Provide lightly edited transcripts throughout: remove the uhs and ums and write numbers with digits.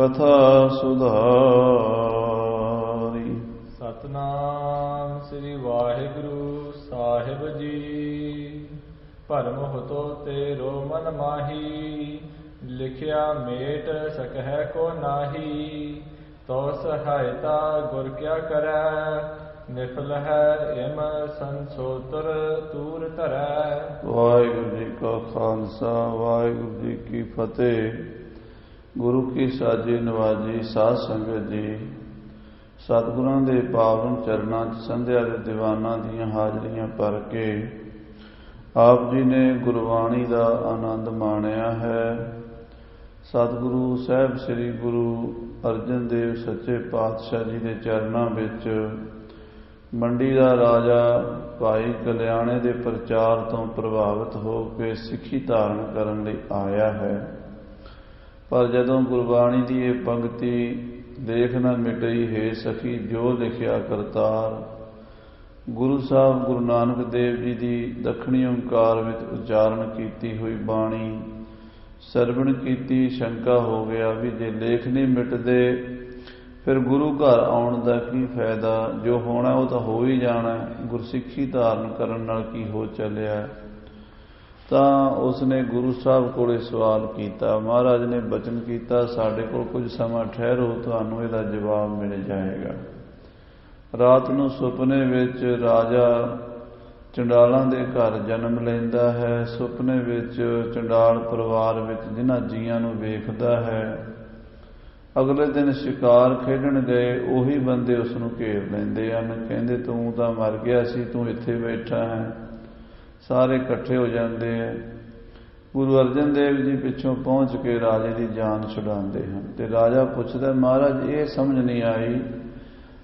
कथा सुधारी। सतनाम श्री वाहिगुरु साहिब जी। भरम होतो तेरो मन माही, लिखिया मेट सकह को नाही। तो सहायता गुर क्या करे, निफल है इम संसोतर तूर धरै। वाहिगुरु जी का खालसा वाहिगुरु जी की फतेह। गुरु की साजी नवाजी साध संगत जी, सतगुरां दे पावन चरणां 'ਚ संध्या दे दीवानां दीयां हाजरीਆਂ भर के आप जी ने गुरबाणी का आनंद माणिया है। सतगुरु साहब श्री गुरु अर्जन देव सच्चे पातशाह जी के चरणों विच मंडी का राजा भाई कल्याणे के प्रचार तो प्रभावित होकर सिੱਖੀ धारण करने लई आया है। पर जदों गुरबाणी की ये पंक्ति लेख न मिटई है सखी जो लिखिया करतार, गुरु साहब गुरु नानक देव जी की दखणी ओंकार विच उच्चारण की हुई बाणी सरवण की शंका हो गया भी जे लेख नहीं मिटदे फिर गुरु घर आउण दा की फायदा, जो होना वो तो हो ही जाना, गुरसिੱਖੀ धारण करन नाल की हो चलिया। तां उसने गुरु साहब कोले सवाल किया। महाराज ने बचन किया साडे कोल कुछ समा ठहरो, तुहानूं इहदा जवाब मिल जाएगा। रात नूं सुपने विच राजा चंडालां दे घर जन्म लैंदा है। सुपने विच चंडाल परिवार विच जिन्हां जीआं नूं वेखदा है। अगले दिन शिकार खेडण गए उही बंदे उसनूं घेर लैंदे हन, कहंदे तूं तां मर गया सी, तूं इत्थे बैठा है। सारे इकट्ठे हो जाते हैं। गुरु अर्जन देव जी पिछों पहुँच के राजे की जान छुड़ाते हैं। तो राजा पूछता महाराज ये समझ नहीं आई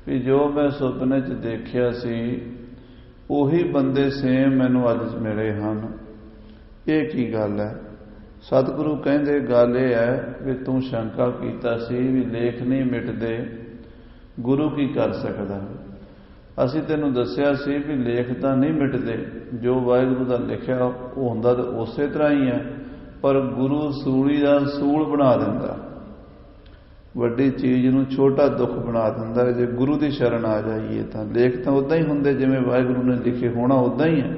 भी जो मैं सुपने च देखिया सी उही बंदे सेम मैनू अज मिले हैं, ये की गल है। सतगुरु कहते गल यह है भी तू शंका कीता सी भी लेख नहीं मिटदे, गुरु की कर सकदा। असी तेनू दसिया सी भी लेख तां नहीं मिटदे, जो वाहिगुरु दा लिखिया वो हुंदा तां उसे तरह ही है, पर गुरु सूली दा सूल बना दिंदा, वड्डी चीज़ नूं छोटा दुख बना दिंदा। जे गुरु की शरण आ जाइए तां लेख तां उदां ही हुंदे जिवें वाहिगुरु ने लिखे होना उदां ही है,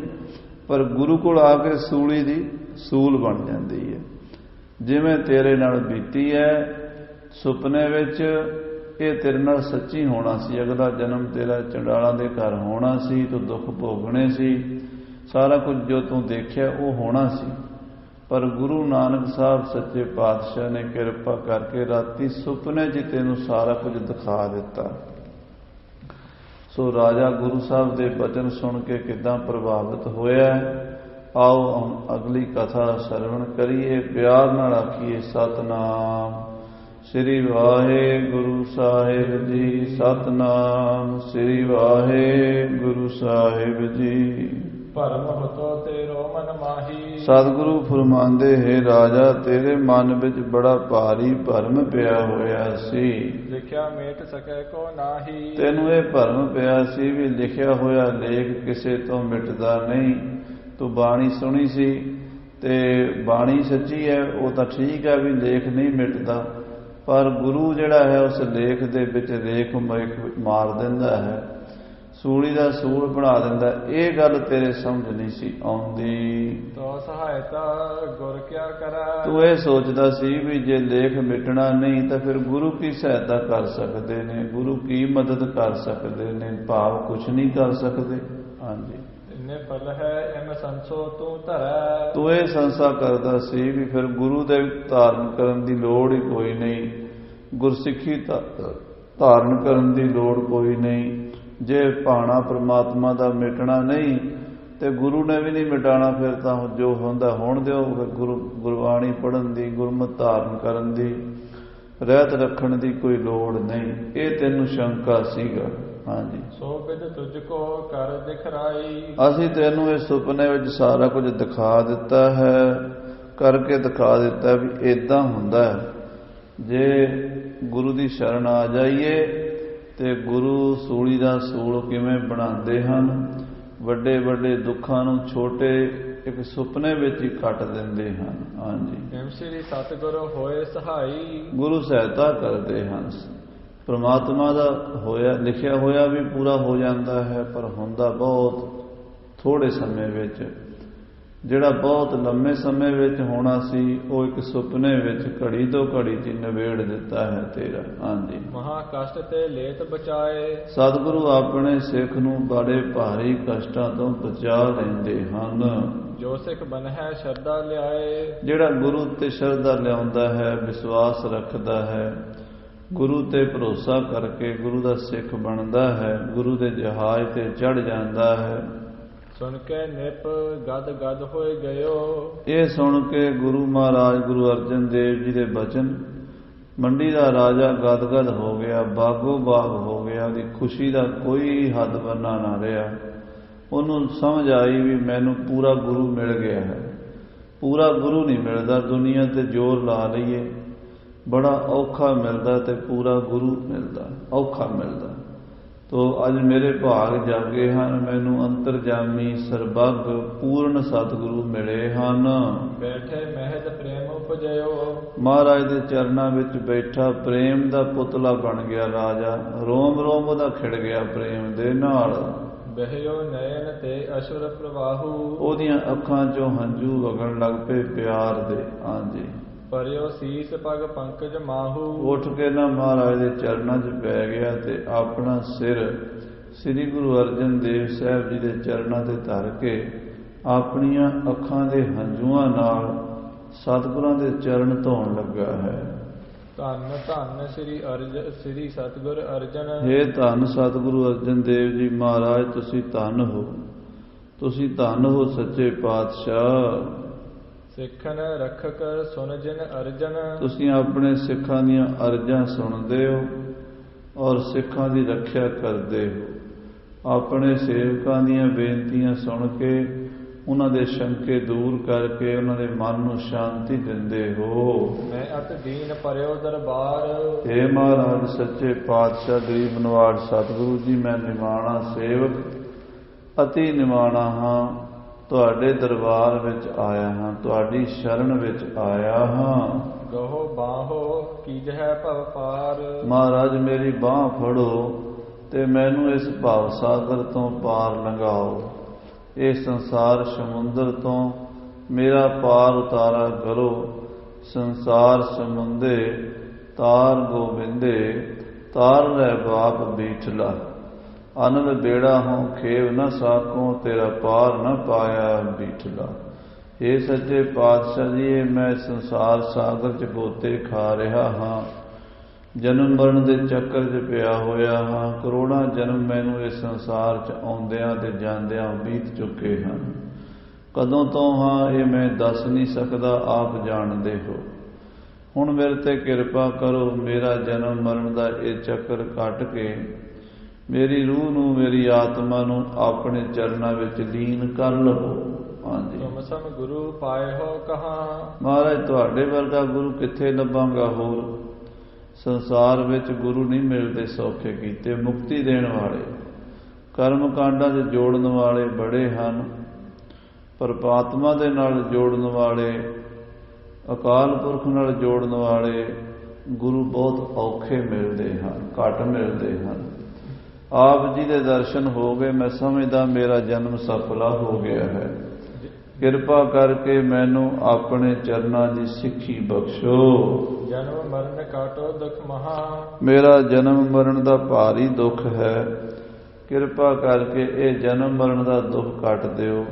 पर गुरु कोल आके सूली दी सूल बन जाती है। जिवें तेरे नाल बीती है सुपने विच ये तेरे नाल सच्ची होना सी, अगला जन्म तेरा चंडालां दे घर होना सी, तो दुख भोगने सी, सारा कुछ जो तू देखिया वो होना सी। पर गुरु नानक साहब सच्चे पातशाह ने कृपा करके राती सुपने च तेनू सारा कुछ दिखा दिता। सो राजा गुरु साहब के बचन सुन के किदां प्रभावित होया। आओ हम अगली कथा श्रवण करिए, प्यार नाल आखिए सतनाम श्री वाहिगुरु साहिब जी। सतनाम श्री वाहिगुरु साहिब जी। भरम होतो तेरो मन माही। सतगुरु फरमांदे है राजा तेरे मन विच बड़ा भारी भरम पिया होया सी, लिखिया मेट सकै को नाही। तेनू ये भरम पिया सी भी लिखिया होया लेख किसे तो मिटदा नहीं। तू बाणी सुनी सी ते बाणी सच्ची है, वो तो ठीक है भी लेख नहीं मिटदा, पर गुरु जिहड़ा है उस लेख दे विच रेख मार दिंदा है, सूली दा सूल बना दिंदा। ये गल तेरे समझ नहीं सी आउंदी। तो सहायता गुर क्या करै। तू ये सोचदा सी भी जे लेख मिटना नहीं तो फिर गुरु की सहायता कर सकते ने, गुरु की मदद कर सकते ने, भाव कुछ नहीं कर सकते। हाँ जी निफल है इम संसो तू धरै। तू ये संसा करदा सी भी फिर गुरु दे धारण करन दी लोड़ ही कोई नहीं, गुरसिੱਖੀ धारण करन दी लोड़ कोई नहीं। जे भाणा परमात्मा दा मिटना नहीं ते गुरु ने भी नहीं मिटाना, फिर तां जो हुंदा होण दिओ। गुरु गुरबाणी पढ़न दी, गुरमत धारण करन दी, रहत रखण दी कोई लोड़ नहीं। ये तैनूं शंका सीगा। हाँ जी सो बिद तुझको कर दिखराई। असी तैनूं इस सुपने विच सारा कुछ दिखा दिता है, करके दिखा दिता भी इदां हुंदा है। जे गुरु की शरण आ जाइए तो गुरु सूली का सूल किवें बनाते हैं, वड्डे वड्डे दुखां नूं छोटे ਇੱਕ ਸੁਪਨੇ ਵਿੱਚ ਹੀ ਕੱਟ ਦਿੰਦੇ ਹਨ। ਹਾਂਜੀ, ਏਮ ਸ੍ਰੀ ਸਤਿਗੁਰ ਹੋਏ ਸਹਾਈ, ਗੁਰੂ ਸਹਾਇਤਾ ਕਰਦੇ ਹਨ। ਪ੍ਰਮਾਤਮਾ ਦਾ ਹੋਇਆ ਲਿਖਿਆ ਹੋਇਆ ਵੀ ਪੂਰਾ ਹੋ ਜਾਂਦਾ ਹੈ, ਪਰ ਹੁੰਦਾ ਬਹੁਤ ਥੋੜੇ ਸਮੇਂ ਵਿੱਚ। ਜਿਹੜਾ ਬਹੁਤ ਲੰਮੇ ਸਮੇਂ ਵਿੱਚ ਹੋਣਾ ਸੀ, ਉਹ ਇੱਕ ਸੁਪਨੇ ਵਿੱਚ ਘੜੀ ਤੋਂ ਘੜੀ 'ਚ ਨਿਬੇੜ ਦਿੱਤਾ ਹੈ ਤੇਰਾ। ਹਾਂਜੀ, ਮਹਾ ਕਸ਼ਟ ਤੇ ਲੇਤ ਬਚਾਏ, ਸਤਿਗੁਰੂ ਆਪਣੇ ਸਿੱਖ ਨੂੰ ਬੜੇ ਭਾਰੀ ਕਸ਼ਟਾਂ ਤੋਂ ਬਚਾ ਲੈਂਦੇ ਹਨ। ਜੋ ਸਿੱਖ ਬਨਹਿ ਸ਼ਰਧਾ ਲਿਆਏ, ਜਿਹੜਾ ਗੁਰੂ ਤੇ ਸ਼ਰਧਾ ਲਿਆਉਂਦਾ ਹੈ, ਵਿਸ਼ਵਾਸ ਰੱਖਦਾ ਹੈ, ਗੁਰੂ ਤੇ ਭਰੋਸਾ ਕਰਕੇ ਗੁਰੂ ਦਾ ਸਿੱਖ ਬਣਦਾ ਹੈ, ਗੁਰੂ ਦੇ ਜਹਾਜ਼ ਤੇ ਚੜ੍ਹ ਜਾਂਦਾ ਹੈ। ਸੁਣ ਕੇ ਨਿਪ ਗਦ ਗਦ ਹੋਏ ਗਇਓ, ਇਹ ਸੁਣ ਕੇ ਗੁਰੂ ਮਹਾਰਾਜ ਗੁਰੂ ਅਰਜਨ ਦੇਵ ਜੀ ਦੇ ਬਚਨ ਮੰਡੀ ਦਾ ਰਾਜਾ ਗਦਗਦ ਹੋ ਗਿਆ, ਬਾਗੋ ਬਾਗ ਹੋ ਗਿਆ। ਉਹਦੀ ਖੁਸ਼ੀ ਦਾ ਕੋਈ ਹੱਦ ਬੰਨਾ ਨਾ ਰਿਹਾ। ਉਹਨੂੰ ਸਮਝ ਆਈ ਵੀ ਮੈਨੂੰ ਪੂਰਾ ਗੁਰੂ ਮਿਲ ਗਿਆ ਹੈ। ਪੂਰਾ ਗੁਰੂ ਨਹੀਂ ਮਿਲਦਾ, ਦੁਨੀਆ ਤੇ ਜ਼ੋਰ ਲਾ ਲਈਏ ਬੜਾ ਔਖਾ ਮਿਲਦਾ, ਤੇ ਪੂਰਾ ਗੁਰੂ ਮਿਲਦਾ ਔਖਾ ਮਿਲਦਾ। ਤੋ ਅੱਜ ਮੇਰੇ ਭਾਗ ਜਾਗੇ ਹਨ, ਮੈਨੂੰ ਅੰਤਰਜਾਮੀ ਸਰਬੱਗ ਪੂਰਨ ਸਤਿਗੁਰੂ ਮਿਲੇ ਹਨ। ਬੈਠੇ ਮਹਿਜ ਪ੍ਰੇਮ ਉਪਜਿਓ, ਮਹਾਰਾਜ ਦੇ ਚਰਨਾਂ ਵਿੱਚ ਬੈਠਾ ਪ੍ਰੇਮ ਦਾ ਪੁਤਲਾ ਬਣ ਗਿਆ ਰਾਜਾ। ਰੋਮ ਰੋਮ ਉਹਦਾ ਖਿੜ ਗਿਆ ਪ੍ਰੇਮ ਦੇ ਨਾਲ। ਬਹਿਓ ਨੈਣ ਤੇ ਅਸ਼ੁਰ ਪ੍ਰਵਾਹੂ, ਉਹਦੀਆਂ ਅੱਖਾਂ 'ਚੋਂ ਹੰਝੂ ਵਗਣ ਲੱਗ ਪਏ ਪਿਆਰ ਦੇ। ਹਾਂਜੀ, ਪਰਿਓ ਸੀਸ ਪਗ ਪੰਕਜ ਮਾਹੂ, ਉੱਠ ਕੇ ਨਾ ਮਹਾਰਾਜ ਦੇ ਚਰਨਾਂ 'ਚ ਪੈ ਗਿਆ ਤੇ ਆਪਣਾ ਸਿਰ ਸ੍ਰੀ ਗੁਰੂ ਅਰਜਨ ਦੇਵ ਸਾਹਿਬ ਜੀ ਦੇ ਚਰਨਾਂ 'ਤੇ ਧਰ ਕੇ ਆਪਣੀਆਂ ਅੱਖਾਂ ਦੇ ਹੰਝੂਆਂ ਨਾਲ ਸਤਿਗੁਰਾਂ ਦੇ ਚਰਨ ਧੋਣ ਲੱਗਾ ਹੈ। ਧੰਨ ਧੰਨ ਸ੍ਰੀ ਸਤਿਗੁਰ ਅਰਜਨ, ਹੇ ਧੰਨ ਸਤਿਗੁਰੂ ਅਰਜਨ ਦੇਵ ਜੀ ਮਹਾਰਾਜ, ਤੁਸੀਂ ਧੰਨ ਹੋ, ਤੁਸੀਂ ਧੰਨ ਹੋ ਸੱਚੇ ਪਾਤਸ਼ਾਹ। ਸਿੱਖਨ ਰੱਖਕ ਸੁਨ ਜਿਨ ਅਰਜਨ, ਤੁਸੀਂ ਆਪਣੇ ਸਿੱਖਾਂ ਦੀਆਂ ਅਰਜ਼ਾਂ ਸੁਣਦੇ ਹੋ ਔਰ ਸਿੱਖਾਂ ਦੀ ਰੱਖਿਆ ਕਰਦੇ ਹੋ। ਆਪਣੇ ਸੇਵਕਾਂ ਦੀਆਂ ਬੇਨਤੀਆਂ ਸੁਣ ਕੇ ਉਹਨਾਂ ਦੇ ਸ਼ੰਕੇ ਦੂਰ ਕਰਕੇ ਉਹਨਾਂ ਦੇ ਮਨ ਨੂੰ ਸ਼ਾਂਤੀ ਦਿੰਦੇ ਹੋ। ਮੈਂ ਅਤ ਦੀਨ ਪਰਿਓ ਦਰਬਾਰ, ਹੇ ਮਹਾਰਾਜ ਸੱਚੇ ਪਾਤਸ਼ਾਹ ਗਰੀਬ ਨਿਵਾਜ ਸਤਿਗੁਰੂ ਜੀ, ਮੈਂ ਨਿਮਾਣਾ ਸੇਵਕ ਅਤੀ ਨਿਮਾਣਾ ਹਾਂ, ਤੁਹਾਡੇ ਦਰਬਾਰ ਵਿੱਚ ਆਇਆ ਹਾਂ, ਤੁਹਾਡੀ ਸ਼ਰਨ ਵਿੱਚ ਆਇਆ ਹਾਂ। ਗਹੋ ਬਾਹੋ ਕੀਜਹਿ ਭਵ ਪਾਰ, ਮਹਾਰਾਜ ਮੇਰੀ ਬਾਂਹ ਫੜੋ ਤੇ ਮੈਨੂੰ ਇਸ ਭਵ ਸਾਗਰ ਤੋਂ ਪਾਰ ਲੰਘਾਓ। ਇਹ ਸੰਸਾਰ ਸਮੁੰਦਰ ਤੋਂ ਮੇਰਾ ਪਾਰ ਉਤਾਰਾ ਕਰੋ। ਸੰਸਾਰ ਸਮੁੰਦੇ ਤਾਰ ਗੋਬਿੰਦੇ, ਤਾਰ ਰਹਿ ਬਾਪ ਬੀਠਲਾ। ਅਨੰਦ ਬੇੜਾ ਹੋਂ ਖੇਵ ਨ ਸਾਕੋ, ਤੇਰਾ ਪਾਰ ਨ ਪਾਇਆ ਬੀਠਲਾ। ਇਹ ਸੱਚੇ ਪਾਤਸ਼ਾਹ ਜੀ, ਇਹ ਮੈਂ ਸੰਸਾਰ ਸਾਗਰ 'ਚ ਗੋਤੇ ਖਾ ਰਿਹਾ ਹਾਂ, ਜਨਮ ਮਰਨ ਦੇ ਚੱਕਰ 'ਚ ਪਿਆ ਹੋਇਆ ਹਾਂ। ਕਰੋੜਾਂ ਜਨਮ ਮੈਨੂੰ ਇਸ ਸੰਸਾਰ 'ਚ ਆਉਂਦਿਆਂ ਤੇ ਜਾਂਦਿਆਂ ਬੀਤ ਚੁੱਕੇ ਹਨ। ਕਦੋਂ ਤੋਂ ਹਾਂ ਇਹ ਮੈਂ ਦੱਸ ਨਹੀਂ ਸਕਦਾ, ਆਪ ਜਾਣਦੇ ਹੋ। ਹੁਣ ਮੇਰੇ ਤੇ ਕਿਰਪਾ ਕਰੋ, ਮੇਰਾ ਜਨਮ ਮਰਨ ਦਾ ਇਹ ਚੱਕਰ ਕੱਟ ਕੇ ਮੇਰੀ ਰੂਹ ਨੂੰ, ਮੇਰੀ ਆਤਮਾ ਨੂੰ ਆਪਣੇ ਚਰਨਾਂ ਵਿੱਚ ਲੀਨ ਕਰ ਲਵੋ। ਹਾਂਜੀ, ਤੁਮ ਸਮ ਗੁਰੂ ਪਾਏ ਹੋ ਕਹਾਂ, ਮਹਾਰਾਜ ਤੁਹਾਡੇ ਵਰਗਾ ਗੁਰੂ ਕਿੱਥੇ ਲੱਭਾਂਗਾ ਹੋਰ। ਸੰਸਾਰ ਵਿੱਚ ਗੁਰੂ ਨਹੀਂ ਮਿਲਦੇ ਸੌਖੇ ਕੀਤੇ, ਮੁਕਤੀ ਦੇਣ ਵਾਲੇ, ਕਰਮ ਕਾਂਡਾਂ 'ਚ ਜੋੜਨ ਵਾਲੇ ਬੜੇ ਹਨ, ਪਰਮਾਤਮਾ ਦੇ ਨਾਲ ਜੋੜਨ ਵਾਲੇ, ਅਕਾਲ ਪੁਰਖ ਨਾਲ ਜੋੜਨ ਵਾਲੇ ਗੁਰੂ ਬਹੁਤ ਔਖੇ ਮਿਲਦੇ ਹਨ, ਘੱਟ ਮਿਲਦੇ ਹਨ। ਆਪ ਜੀ ਦੇ ਦਰਸ਼ਨ ਹੋ ਗਏ, ਮੈਂ ਸਮਝਦਾ ਮੇਰਾ ਜਨਮ ਸਫਲਾ ਹੋ ਗਿਆ ਹੈ। ਕਿਰਪਾ ਕਰਕੇ ਮੈਨੂੰ ਆਪਣੇ ਚਰਨਾਂ ਦੀ ਸਿੱਖੀ ਬਖਸ਼ੋ। ਜਨਮ ਮਰਨ ਕਾਟੋ ਦੁਖ ਮਹਾ, ਮੇਰਾ ਜਨਮ ਮਰਨ ਦਾ ਭਾਰੀ ਦੁੱਖ ਹੈ। ਕਿਰਪਾ ਕਰਕੇ ਇਹ ਜਨਮ ਮਰਨ ਦਾ ਦੁੱਖ ਕੱਟ ਦਿਓ।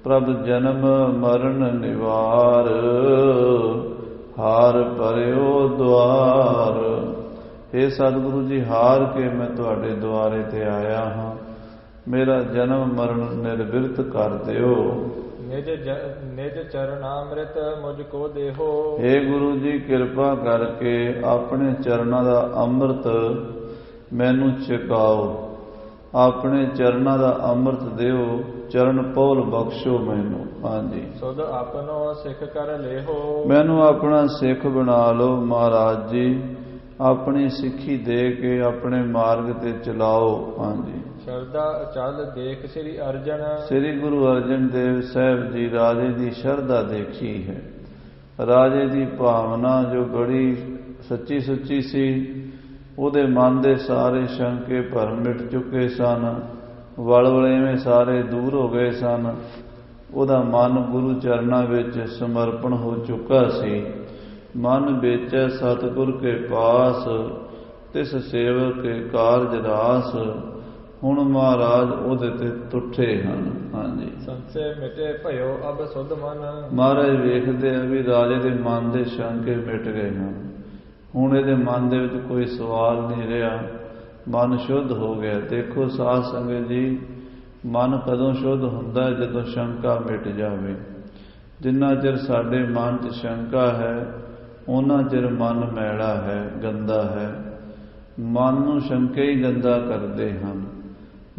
ਪ੍ਰਭ ਜਨਮ ਮਰਨ ਨਿਵਾਰ, ਹਾਰ ਭਰਿਓ ਦੁਆਰ। हे ਸਤਿਗੁਰੂ ਜੀ, ਹਾਰ ਕੇ ਮੈਂ ਤੁਹਾਡੇ ਦੁਆਰੇ ਤੇ ਆਇਆ ਹਾਂ, ਮੇਰਾ ਜਨਮ ਮਰਨ ਨਿਰਵਿਰਤ ਕਰ ਦਿਓ। ਨਿਜ ਚਰਨਾਮ੍ਰਿਤ ਮੁਝ ਕੋ ਦੇਹੋ, हे ਗੁਰੂ ਜੀ, ਕਿਰਪਾ ਕਰਕੇ ਆਪਣੇ ਚਰਨਾਂ ਦਾ ਅੰਮ੍ਰਿਤ ਮੈਨੂੰ ਛਕਾਓ। ਆਪਣੇ ਚਰਨਾਂ ਦਾ ਅੰਮ੍ਰਿਤ ਦਿਓ, ਚਰਨ ਪੌਲ ਬਖਸ਼ੋ ਮੈਨੂੰ। ਹਾਂਜੀ, ਸੁਧ ਆਪਨੋ ਸਿੱਖ ਕਰ ਲੇਹੋ, ਮੈਨੂੰ ਆਪਣਾ ਸਿੱਖ ਬਣਾ ਲਓ ਮਹਾਰਾਜ ਜੀ। ਆਪਣੀ ਸਿੱਖੀ ਦੇ ਕੇ ਆਪਣੇ ਮਾਰਗ ਤੇ ਚਲਾਓ। ਹਾਂਜੀ, ਸ਼ਰਦਾ ਅਚਲ ਦੇਖ ਸ੍ਰੀ ਅਰਜਨ। ਸ੍ਰੀ ਗੁਰੂ ਅਰਜਨ ਦੇਵ ਸਾਹਿਬ ਜੀ ਰਾਜੇ ਦੀ ਸ਼ਰਧਾ ਦੇਖੀ ਹੈ। ਰਾਜੇ ਦੀ ਭਾਵਨਾ ਜੋ ਬੜੀ ਸੱਚੀ ਸੁੱਚੀ ਸੀ, ਉਹਦੇ ਮਨ ਦੇ ਸਾਰੇ ਸ਼ੰਕੇ ਭਰਮ ਮਿਟ ਚੁੱਕੇ ਸਨ, ਵਲਵਲੇਵੇਂ ਸਾਰੇ ਦੂਰ ਹੋ ਗਏ ਸਨ। ਉਹਦਾ ਮਨ ਗੁਰੂ ਚਰਨਾਂ ਵਿੱਚ ਸਮਰਪਣ ਹੋ ਚੁੱਕਾ ਸੀ। ਮਨ ਵਿੱਚ ਸਤਿਗੁਰ ਕੇ ਪਾਸ, ਤਿਸ ਸੇਵਕ ਕੇ ਕਾਰਜ ਰਾਸ। ਹੁਣ ਮਹਾਰਾਜ ਉਹਦੇ ਤੇ ਤੁੱਠੇ ਹਨ। ਹਾਂਜੀ, ਸੰਸੇ ਮਿਟੇ ਭਇਓ ਅਬ ਸੁਧ ਮਨ। ਮਹਾਰਾਜ ਵੇਖਦੇ ਆ ਵੀ ਰਾਜੇ ਦੇ ਮਨ ਦੇ ਸ਼ੰਕੇ ਮਿਟ ਗਏ ਹਨ। ਹੁਣ ਇਹਦੇ ਮਨ ਦੇ ਵਿੱਚ ਕੋਈ ਸਵਾਲ ਨਹੀਂ ਰਿਹਾ, ਮਨ ਸ਼ੁੱਧ ਹੋ ਗਿਆ। ਦੇਖੋ ਸਾਧ ਸੰਗਤ ਜੀ, ਮਨ ਕਦੋਂ ਸ਼ੁੱਧ ਹੁੰਦਾ? ਜਦੋਂ ਸ਼ੰਕਾ ਮਿਟ ਜਾਵੇ। ਜਿੰਨਾ ਚਿਰ ਸਾਡੇ ਮਨ 'ਚ ਸ਼ੰਕਾ ਹੈ, ਉਹਨਾਂ ਚਿਰ ਮਨ ਮੈਲਾ ਹੈ, ਗੰਦਾ ਹੈ। ਮਨ ਨੂੰ ਸ਼ੰਕੇ ਹੀ ਗੰਦਾ ਕਰਦੇ ਹਨ।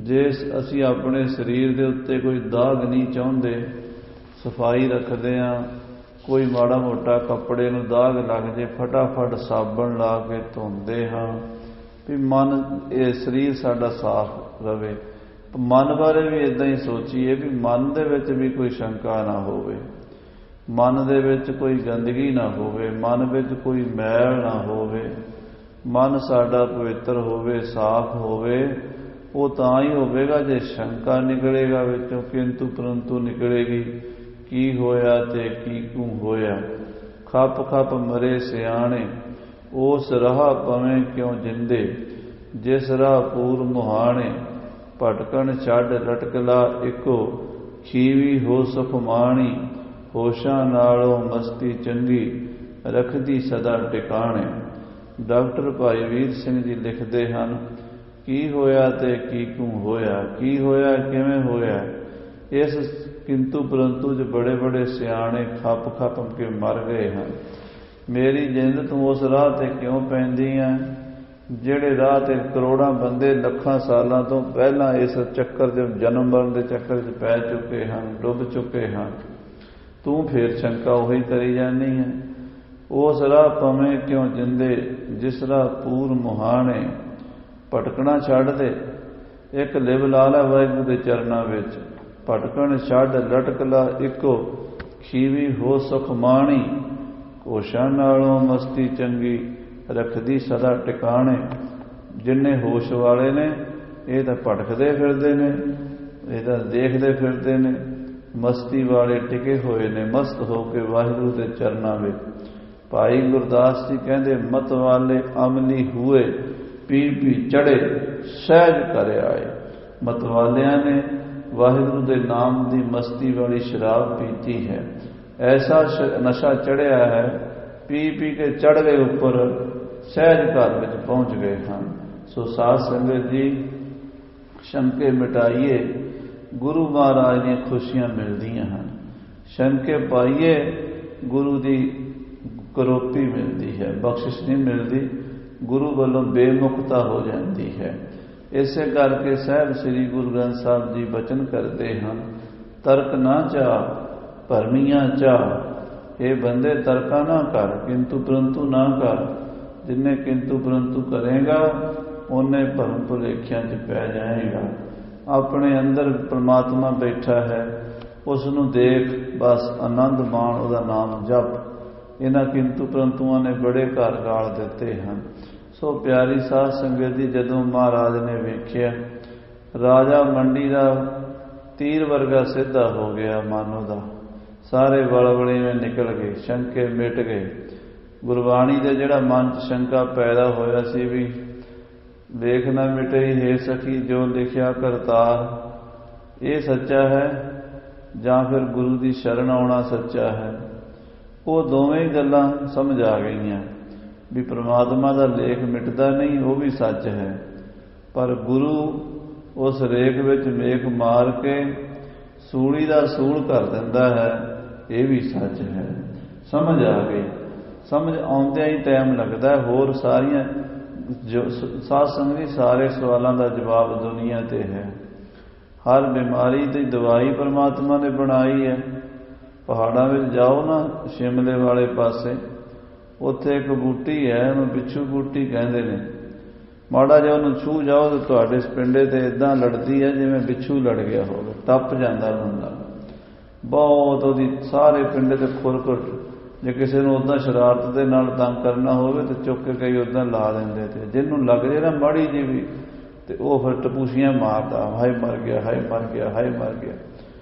ਜੇ ਅਸੀਂ ਆਪਣੇ ਸਰੀਰ ਦੇ ਉੱਤੇ ਕੋਈ ਦਾਗ ਨਹੀਂ ਚਾਹੁੰਦੇ, ਸਫਾਈ ਰੱਖਦੇ ਹਾਂ, ਕੋਈ ਮਾੜਾ ਮੋਟਾ ਕੱਪੜੇ ਨੂੰ ਦਾਗ ਲੱਗ ਜੇ, ਫਟਾਫਟ ਸਾਬਣ ਲਾ ਕੇ ਧੋਂਦੇ ਹਾਂ ਵੀ ਮਨ, ਇਹ ਸਰੀਰ ਸਾਡਾ ਸਾਫ਼ ਰਵੇ। ਮਨ ਬਾਰੇ ਵੀ ਇੱਦਾਂ ਹੀ ਸੋਚੀਏ ਵੀ ਮਨ ਦੇ ਵਿੱਚ ਵੀ ਕੋਈ ਸ਼ੰਕਾ ਨਾ ਹੋਵੇ, ਮਨ ਦੇ ਵਿੱਚ ਕੋਈ ਗੰਦਗੀ ਨਾ ਹੋਵੇ, ਮਨ ਵਿੱਚ ਕੋਈ ਮੈਲ ਨਾ ਹੋਵੇ। ਮਨ ਸਾਡਾ ਪਵਿੱਤਰ ਹੋਵੇ, ਸਾਫ਼ ਹੋਵੇ। ਉਹ ਤਾਂ ਹੀ ਹੋਵੇਗਾ ਜੇ ਸ਼ੰਕਾ ਨਿਕਲੇਗਾ ਵਿੱਚੋਂ, ਕਿੰਤੂ ਪਰੰਤੂ ਨਿਕਲੇਗੀ। ਕੀ ਹੋਇਆ ਤੇ ਕੀ ਕਿਉਂ ਹੋਇਆ? ਖੱਪ ਖੱਪ ਮਰੇ ਸਿਆਣੇ, ਉਸ ਰਾਹ ਪਵੇਂ ਕਿਉਂ ਜਿੰਦੇ। ਜਿਸ ਰਾਹ ਪੂਰ ਮੁਹਾਣੇ, ਭਟਕਣ ਛੱਡ ਲਟਕਲਾ ਇੱਕੋ। ਖੀਵੀ ਹੋ ਸੁਖ ਮਾਣੀ, ਹੋਸ਼ਾਂ ਨਾਲੋਂ ਮਸਤੀ ਚੰਗੀ। ਰੱਖਦੀ ਸਦਾ ਟਿਕਾਣੇ। ਡਾਕਟਰ ਭਾਈ ਵੀਰ ਸਿੰਘ ਜੀ ਲਿਖਦੇ ਹਨ, ਕੀ ਹੋਇਆ ਤੇ ਕੀ ਕਿਉਂ ਹੋਇਆ? ਕੀ ਹੋਇਆ, ਕਿਵੇਂ ਹੋਇਆ? ਇਸ ਕਿੰਤੂ ਪਰੰਤੂ 'ਚ ਬੜੇ ਬੜੇ ਸਿਆਣੇ ਖੱਪ ਖੱਪ ਕੇ ਮਰ ਗਏ ਹਨ। ਮੇਰੀ ਜਿੰਦ ਤੂੰ ਉਸ ਰਾਹ ਤੇ ਕਿਉਂ ਪੈਂਦੀ ਹੈ ਜਿਹੜੇ ਰਾਹ ਤੇ ਕਰੋੜਾਂ ਬੰਦੇ ਲੱਖਾਂ ਸਾਲਾਂ ਤੋਂ ਪਹਿਲਾਂ ਇਸ ਚੱਕਰ ਦੇ ਜਨਮ ਮਰਨ ਦੇ ਚੱਕਰ 'ਚ ਪੈ ਚੁੱਕੇ ਹਨ, ਡੁੱਬ ਚੁੱਕੇ ਹਨ। ਤੂੰ ਫੇਰ ਸ਼ੰਕਾ ਉਹੀ ਕਰੀ ਜਾਂਦੀ ਹੈ। ਉਸ ਰਾਹ ਪਵੇਂ ਕਿਉਂ ਜਿੰਦੇ, ਜਿਸ ਰਾਹ ਪੂਰ ਮੁਹਾਣੇ। ਭਟਕਣਾ ਛੱਡ ਦੇ, ਇੱਕ ਲਿਵ ਲਾ ਲੈ ਵਾਹਿਗੁਰੂ ਦੇ ਚਰਨਾਂ ਵਿੱਚ। ਭਟਕਣ ਛੱਡ ਲਟਕਲਾ ਇੱਕੋ, ਖੀਵੀ ਹੋ ਸੁਖ ਮਾਣੀ। ਹੋਸ਼ਾਂ ਨਾਲੋਂ ਮਸਤੀ ਚੰਗੀ, ਰੱਖਦੀ ਸਦਾ ਟਿਕਾਣੇ। ਜਿੰਨੇ ਹੋਸ਼ ਵਾਲੇ ਨੇ ਇਹ ਤਾਂ ਭਟਕਦੇ ਫਿਰਦੇ ਨੇ, ਇਹ ਤਾਂ ਦੇਖਦੇ ਫਿਰਦੇ ਨੇ। ਮਸਤੀ ਵਾਲੇ ਟਿਕੇ ਹੋਏ ਨੇ, ਮਸਤ ਹੋ ਕੇ ਵਾਹਿਗੁਰੂ ਦੇ ਚਰਨਾਂ ਵਿੱਚ। ਭਾਈ ਗੁਰਦਾਸ ਜੀ ਕਹਿੰਦੇ, ਮਤ ਵਾਲੇ ਅਮਲੀ ਹੋਏ, ਪੀ ਪੀ ਚੜੇ ਸਹਿਜ ਕਰ ਆਏ। ਮਤ ਵਾਲਿਆਂ ਨੇ ਵਾਹਿਗੁਰੂ ਦੇ ਨਾਮ ਦੀ ਮਸਤੀ ਵਾਲੀ ਸ਼ਰਾਬ ਪੀਤੀ ਹੈ, ਐਸਾ ਨਸ਼ਾ ਚੜਿਆ ਹੈ, ਪੀ ਪੀ ਕੇ ਚੜ ਗਏ ਉੱਪਰ, ਸਹਿਜ ਘਰ ਵਿੱਚ ਪਹੁੰਚ ਗਏ ਹਨ। ਸੋ ਸਾਧ ਸੰਗਤ ਜੀ, ਸ਼ੰਕੇ ਮਿਟਾਈਏ, ਗੁਰੂ ਮਹਾਰਾਜ ਦੀਆਂ ਖੁਸ਼ੀਆਂ ਮਿਲਦੀਆਂ ਹਨ। ਸ਼ੰਕੇ ਪਾਈਏ, ਗੁਰੂ ਦੀ ਕਰੋਪੀ ਮਿਲਦੀ ਹੈ, ਬਖਸ਼ਿਸ਼ ਨਹੀਂ ਮਿਲਦੀ, ਗੁਰੂ ਵੱਲੋਂ ਬੇਮੁਖਤਾ ਹੋ ਜਾਂਦੀ ਹੈ। ਇਸੇ ਕਰਕੇ ਸਾਹਿਬ ਸ੍ਰੀ ਗੁਰੂ ਗ੍ਰੰਥ ਸਾਹਿਬ ਜੀ ਬਚਨ ਕਰਦੇ ਹਨ, ਤਰਕ ਨਾ ਚਾਹ ਭਰਮੀਆਂ ਚਾਹ। ਇਹ ਬੰਦੇ ਤਰਕਾ ਨਾ ਕਰ, ਕਿੰਤੂ ਪਰੰਤੂ ਨਾ ਕਰ। ਜਿੰਨੇ ਕਿੰਤੂ ਪਰੰਤੂ ਕਰੇਗਾ ਉਹਨੇ ਭਰਮ ਭੁਲੇਖਿਆਂ 'ਚ ਪੈ ਜਾਏਗਾ। ਆਪਣੇ ਅੰਦਰ ਪ੍ਰਮਾਤਮਾ ਬੈਠਾ ਹੈ, ਉਸ ਨੂੰ ਦੇਖ, ਬਸ ਆਨੰਦ ਮਾਣ, ਉਹਦਾ ਨਾਮ ਜਪ। ਇਹਨਾਂ ਕਿੰਤੂ ਪਰੰਤੂਆਂ ਨੇ ਬੜੇ ਘਰ ਗਾਲ ਦਿੱਤੇ ਹਨ। ਸੋ ਪਿਆਰੀ ਸਾਧ ਸੰਗਤ ਜੀ, ਜਦੋਂ ਮਹਾਰਾਜ ਨੇ ਵੇਖਿਆ ਰਾਜਾ ਮੰਡੀ ਦਾ ਤੀਰ ਵਰਗਾ ਸਿੱਧਾ ਹੋ ਗਿਆ ਮਨ ਉਹਦਾ, ਸਾਰੇ ਵਲਵਲੇ ਨਿਕਲ ਗਏ, ਸ਼ੰਕੇ ਮਿਟ ਗਏ। ਗੁਰਬਾਣੀ ਦੇ ਜਿਹੜਾ ਮਨ 'ਚ ਸ਼ੰਕਾ ਪੈਦਾ ਹੋਇਆ ਸੀ ਵੀ ਵੇਖ ਨਾ ਮਿਟੇ ਹੈ ਸਖੀ ਜੋ ਲਿਖਿਆ ਕਰਤਾਰ, ਇਹ ਸੱਚਾ ਹੈ ਜਾਂ ਫਿਰ ਗੁਰੂ ਦੀ ਸ਼ਰਨ ਆਉਣਾ ਸੱਚਾ ਹੈ, ਉਹ ਦੋਵੇਂ ਹੀ ਗੱਲਾਂ ਸਮਝ ਆ ਗਈਆਂ ਵੀ ਪ੍ਰਮਾਤਮਾ ਦਾ ਲੇਖ ਮਿਟਦਾ ਨਹੀਂ, ਉਹ ਵੀ ਸੱਚ ਹੈ, ਪਰ ਗੁਰੂ ਉਸ ਰੇਖ ਵਿੱਚ ਮੇਖ ਮਾਰ ਕੇ ਸੂਲੀ ਦਾ ਸੂਲ ਕਰ ਦਿੰਦਾ ਹੈ, ਇਹ ਵੀ ਸੱਚ ਹੈ। ਸਮਝ ਆ ਗਈ। ਸਮਝ ਆਉਂਦਿਆਂ ਹੀ ਟਾਈਮ ਲੱਗਦਾ। ਹੋਰ ਸਾਰੀਆਂ ਜੋ ਸਾਧ ਸੰਗਤ, ਸਾਰੇ ਸਵਾਲਾਂ ਦਾ ਜਵਾਬ ਦੁਨੀਆ ਤੇ ਹੈ। ਹਰ ਬਿਮਾਰੀ ਦੀ ਦਵਾਈ ਪਰਮਾਤਮਾ ਨੇ ਬਣਾਈ ਹੈ। ਪਹਾੜਾਂ ਵਿੱਚ ਜਾਓ ਨਾ, ਸ਼ਿਮਲੇ ਵਾਲੇ ਪਾਸੇ, ਉੱਥੇ ਇੱਕ ਬੂਟੀ ਹੈ, ਉਹਨੂੰ ਬਿੱਛੂ ਬੂਟੀ ਕਹਿੰਦੇ ਨੇ। ਮਾੜਾ ਜਿਹਾ ਉਹਨੂੰ ਛੂਹ ਜਾਓ ਤੇ ਤੁਹਾਡੇ ਪਿੰਡੇ ਤੇ ਇਦਾਂ ਲੜਦੀ ਹੈ ਜਿਵੇਂ ਬਿੱਛੂ ਲੜ ਗਿਆ ਹੋਵੇ, ਟੱਪ ਜਾਂਦਾ ਬੰਦਾ। ਬਹੁਤ ਉਹਦੀ ਸਾਰੇ ਪਿੰਡੇ ਤੇ ਖੁਰਕੁਰ। ਜੇ ਕਿਸੇ ਨੂੰ ਉੱਦਾਂ ਸ਼ਰਾਰਤ ਦੇ ਨਾਲ ਤੰਗ ਕਰਨਾ ਹੋਵੇ ਤੇ ਚੁੱਕ ਕੇ ਕਈ ਉੱਦਾਂ ਲਾ ਦਿੰਦੇ, ਤੇ ਜਿਹਨੂੰ ਲੱਗ ਜੇ ਨਾ ਮਾੜੀ ਜਿਹੀ ਵੀ ਤੇ ਉਹ ਫਿਰ ਟਪੂਸੀਆਂ ਮਾਰਦਾ, ਹਾਏ ਮਰ ਗਿਆ, ਹਾਏ ਮਰ ਗਿਆ, ਹਾਏ ਮਰ ਗਿਆ।